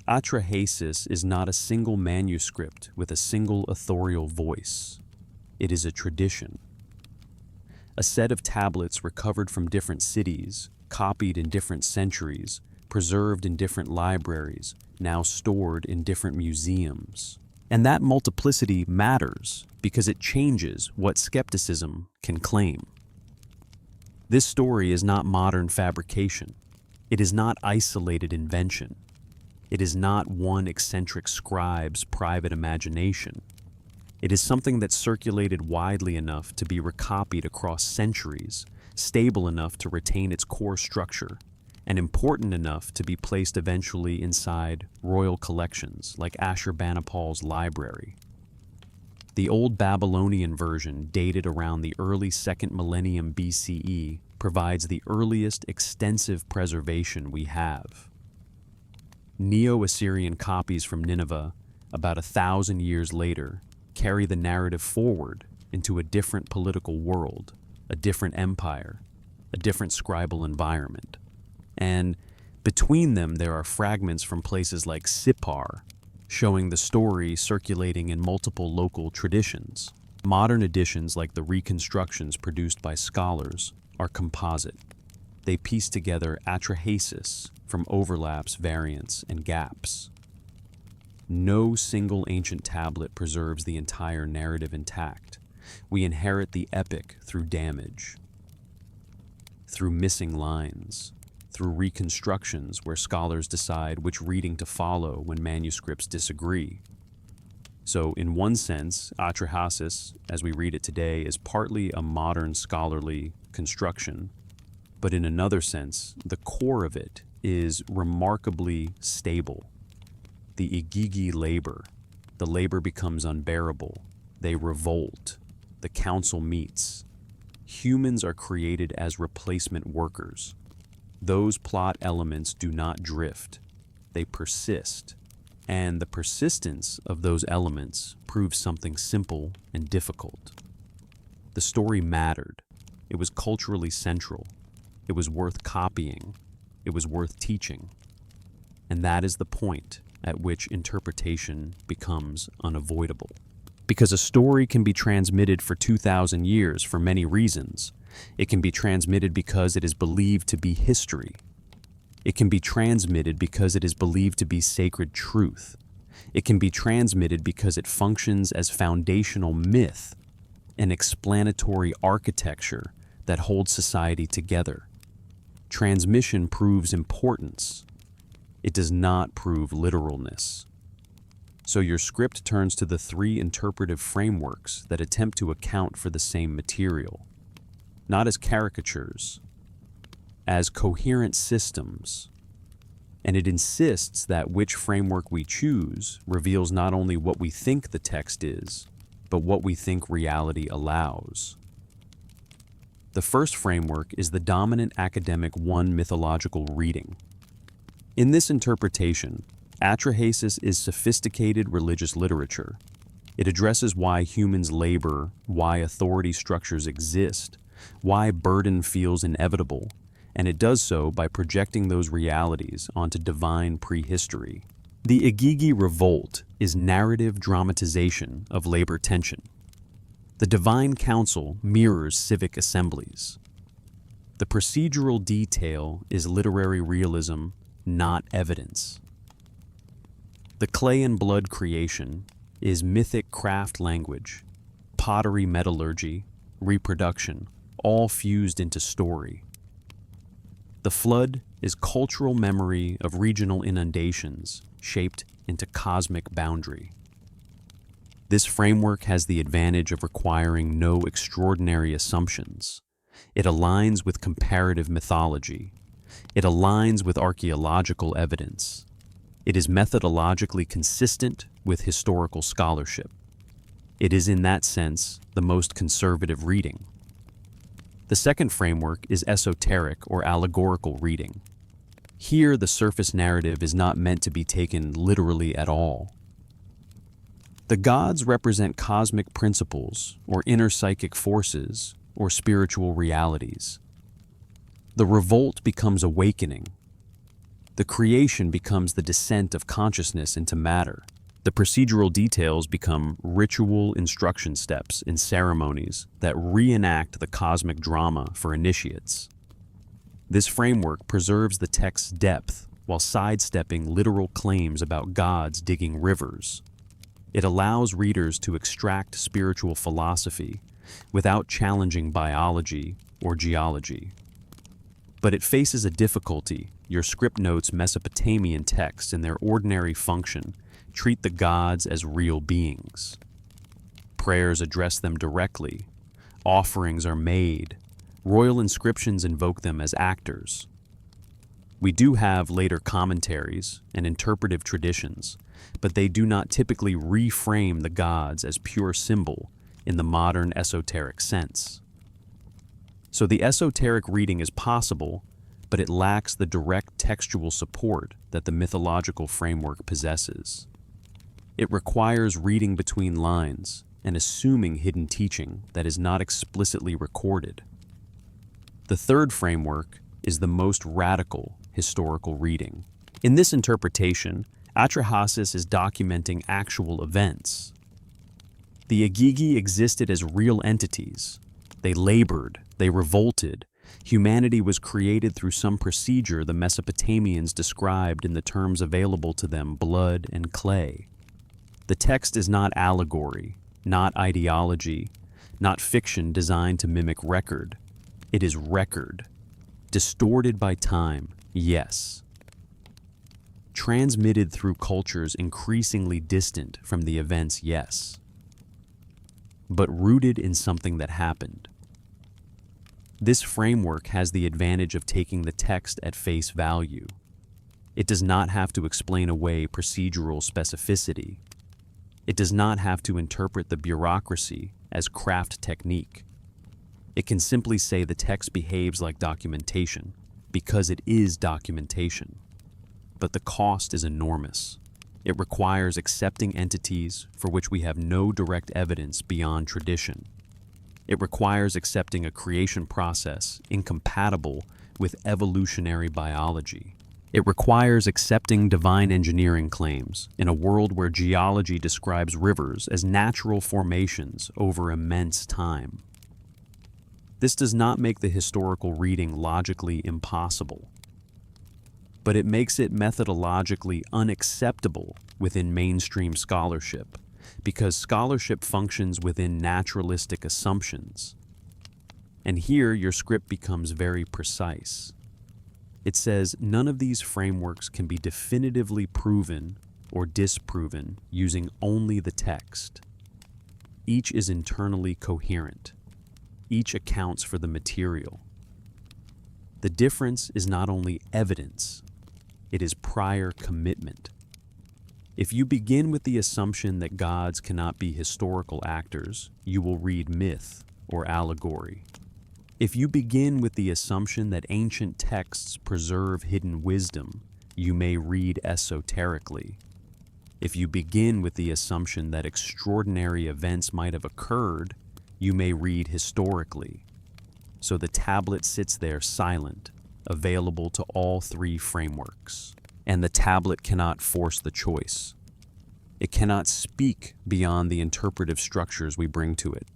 Atrahasis is not a single manuscript with a single authorial voice. It is a tradition. A set of tablets recovered from different cities, copied in different centuries, preserved in different libraries, now stored in different museums. And that multiplicity matters because it changes what skepticism can claim. This story is not modern fabrication. It is not isolated invention. It is not one eccentric scribe's private imagination. It is something that circulated widely enough to be recopied across centuries, stable enough to retain its core structure, and important enough to be placed eventually inside royal collections like Ashurbanipal's library. The Old Babylonian version, dated around the early 2nd millennium BCE, provides the earliest extensive preservation we have. Neo-Assyrian copies from Nineveh, about 1,000 years later, carry the narrative forward into a different political world, a different empire, a different scribal environment. And between them there are fragments from places like Sippar, showing the story circulating in multiple local traditions. Modern editions, like the reconstructions produced by scholars, are composite. They piece together Atrahasis from overlaps, variants, and gaps. No single ancient tablet preserves the entire narrative intact. We inherit the epic through damage, through missing lines, through reconstructions where scholars decide which reading to follow when manuscripts disagree. So, in one sense, Atrahasis, as we read it today, is partly a modern scholarly construction, but in another sense, the core of it is remarkably stable. The Igigi labor, the labor becomes unbearable, they revolt, the council meets. Humans are created as replacement workers. Those plot elements do not drift, they persist. And the persistence of those elements proves something simple and difficult. The story mattered. It was culturally central. It was worth copying. It was worth teaching. And that is the point at which interpretation becomes unavoidable. Because a story can be transmitted for 2,000 years for many reasons. It can be transmitted because it is believed to be history. It can be transmitted because it is believed to be sacred truth. It can be transmitted because it functions as foundational myth, an explanatory architecture that holds society together. Transmission proves importance. It does not prove literalness. So your script turns to the three interpretive frameworks that attempt to account for the same material, not as caricatures, as coherent systems. And it insists that which framework we choose reveals not only what we think the text is, but what we think reality allows. The first framework is the dominant academic one mythological reading. In this interpretation, Atrahasis is sophisticated religious literature. It addresses why humans labor, why authority structures exist, why burden feels inevitable, and it does so by projecting those realities onto divine prehistory. The Igigi Revolt is narrative dramatization of labor tension. The Divine Council mirrors civic assemblies. The procedural detail is literary realism, not evidence. The clay and blood creation is mythic craft language, pottery metallurgy, reproduction, all fused into story. The flood is cultural memory of regional inundations shaped into cosmic boundary. This framework has the advantage of requiring no extraordinary assumptions. It aligns with comparative mythology. It aligns with archaeological evidence. It is methodologically consistent with historical scholarship. It is in that sense the most conservative reading. The second framework is esoteric or allegorical reading. Here, the surface narrative is not meant to be taken literally at all. The gods represent cosmic principles or inner psychic forces or spiritual realities. The revolt becomes awakening. The creation becomes the descent of consciousness into matter. The procedural details become ritual instruction steps in ceremonies that reenact the cosmic drama for initiates. This framework preserves the text's depth while sidestepping literal claims about gods digging rivers. It allows readers to extract spiritual philosophy without challenging biology or geology. But it faces a difficulty. Your script notes Mesopotamian texts in their ordinary function treat the gods as real beings. Prayers address them directly. Offerings are made. Royal inscriptions invoke them as actors. We do have later commentaries and interpretive traditions, but they do not typically reframe the gods as pure symbol in the modern esoteric sense. So the esoteric reading is possible, but it lacks the direct textual support that the mythological framework possesses. It requires reading between lines and assuming hidden teaching that is not explicitly recorded. The third framework is the most radical historical reading. In this interpretation, Atrahasis is documenting actual events. The Igigi existed as real entities. They labored, they revolted. Humanity was created through some procedure the Mesopotamians described in the terms available to them, blood and clay. The text is not allegory, not ideology, not fiction designed to mimic record. It is record. Distorted by time, yes. Transmitted through cultures increasingly distant from the events, yes. But rooted in something that happened. This framework has the advantage of taking the text at face value. It does not have to explain away procedural specificity. It does not have to interpret the bureaucracy as craft technique. It can simply say the text behaves like documentation because it is documentation. But the cost is enormous. It requires accepting entities for which we have no direct evidence beyond tradition. It requires accepting a creation process incompatible with evolutionary biology. It requires accepting divine engineering claims in a world where geology describes rivers as natural formations over immense time. This does not make the historical reading logically impossible, but it makes it methodologically unacceptable within mainstream scholarship, because scholarship functions within naturalistic assumptions. And here your script becomes very precise. It says none of these frameworks can be definitively proven or disproven using only the text. Each is internally coherent. Each accounts for the material. The difference is not only evidence, it is prior commitment. If you begin with the assumption that gods cannot be historical actors, you will read myth or allegory. If you begin with the assumption that ancient texts preserve hidden wisdom, you may read esoterically. If you begin with the assumption that extraordinary events might have occurred, you may read historically. So the tablet sits there silent, available to all three frameworks. and the tablet cannot force the choice. It cannot speak beyond the interpretive structures we bring to it.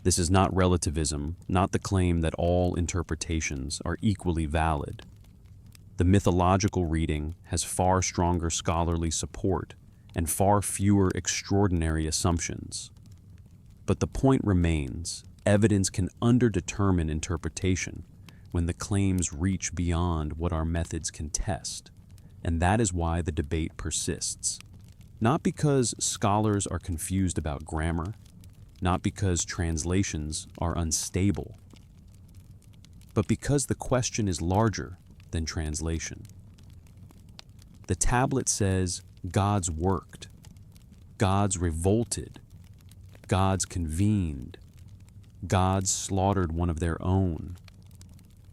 This is not relativism, not the claim that all interpretations are equally valid. The mythological reading has far stronger scholarly support and far fewer extraordinary assumptions. But the point remains, evidence can underdetermine interpretation when the claims reach beyond what our methods can test, and that is why the debate persists. Not because scholars are confused about grammar, not because translations are unstable, but because the question is larger than translation. The tablet says gods worked, gods revolted, gods convened, gods slaughtered one of their own,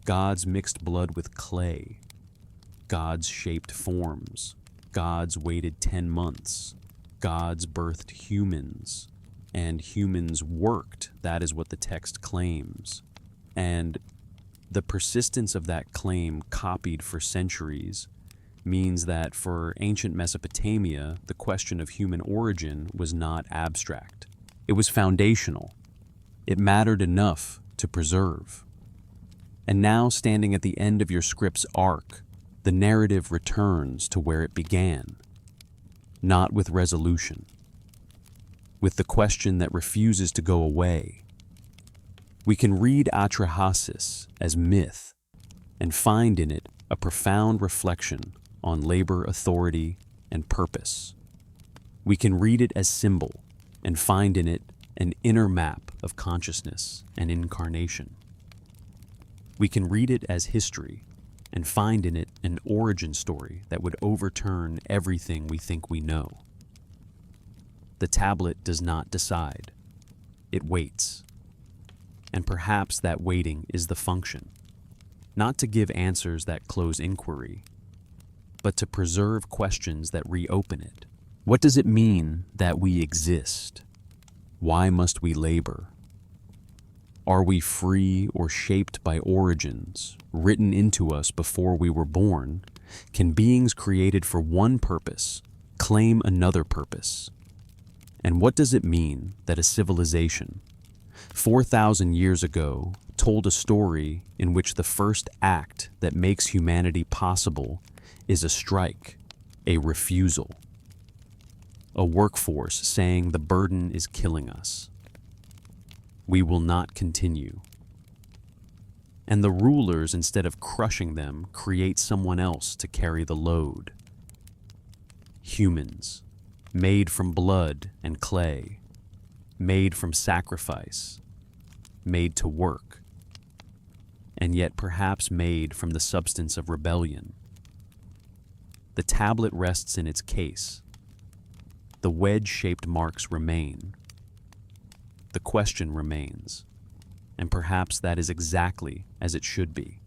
gods mixed blood with clay, gods shaped forms, gods waited 10 months, gods birthed humans, and humans worked. That is what the text claims. And the persistence of that claim, copied for centuries, means that for ancient Mesopotamia, the question of human origin was not abstract. It was foundational. It mattered enough to preserve. And now, standing at the end of your script's arc, the narrative returns to where it began, not with resolution, with the question that refuses to go away. We can read Atrahasis as myth and find in it a profound reflection on labor, authority, and purpose. We can read it as symbol and find in it an inner map of consciousness and incarnation. We can read it as history and find in it an origin story that would overturn everything we think we know. The tablet does not decide. It waits. And perhaps that waiting is the function, not to give answers that close inquiry, but to preserve questions that reopen it. What does it mean that we exist? Why must we labor? Are we free or shaped by origins, written into us before we were born? Can beings created for one purpose claim another purpose? And what does it mean that a civilization, 4,000 years ago, told a story in which the first act that makes humanity possible is a strike, a refusal, a workforce saying the burden is killing us? We will not continue. And the rulers, instead of crushing them, create someone else to carry the load. Humans, made from blood and clay, made from sacrifice, made to work, and yet perhaps made from the substance of rebellion. The tablet rests in its case. The wedge-shaped marks remain. The question remains, and perhaps that is exactly as it should be.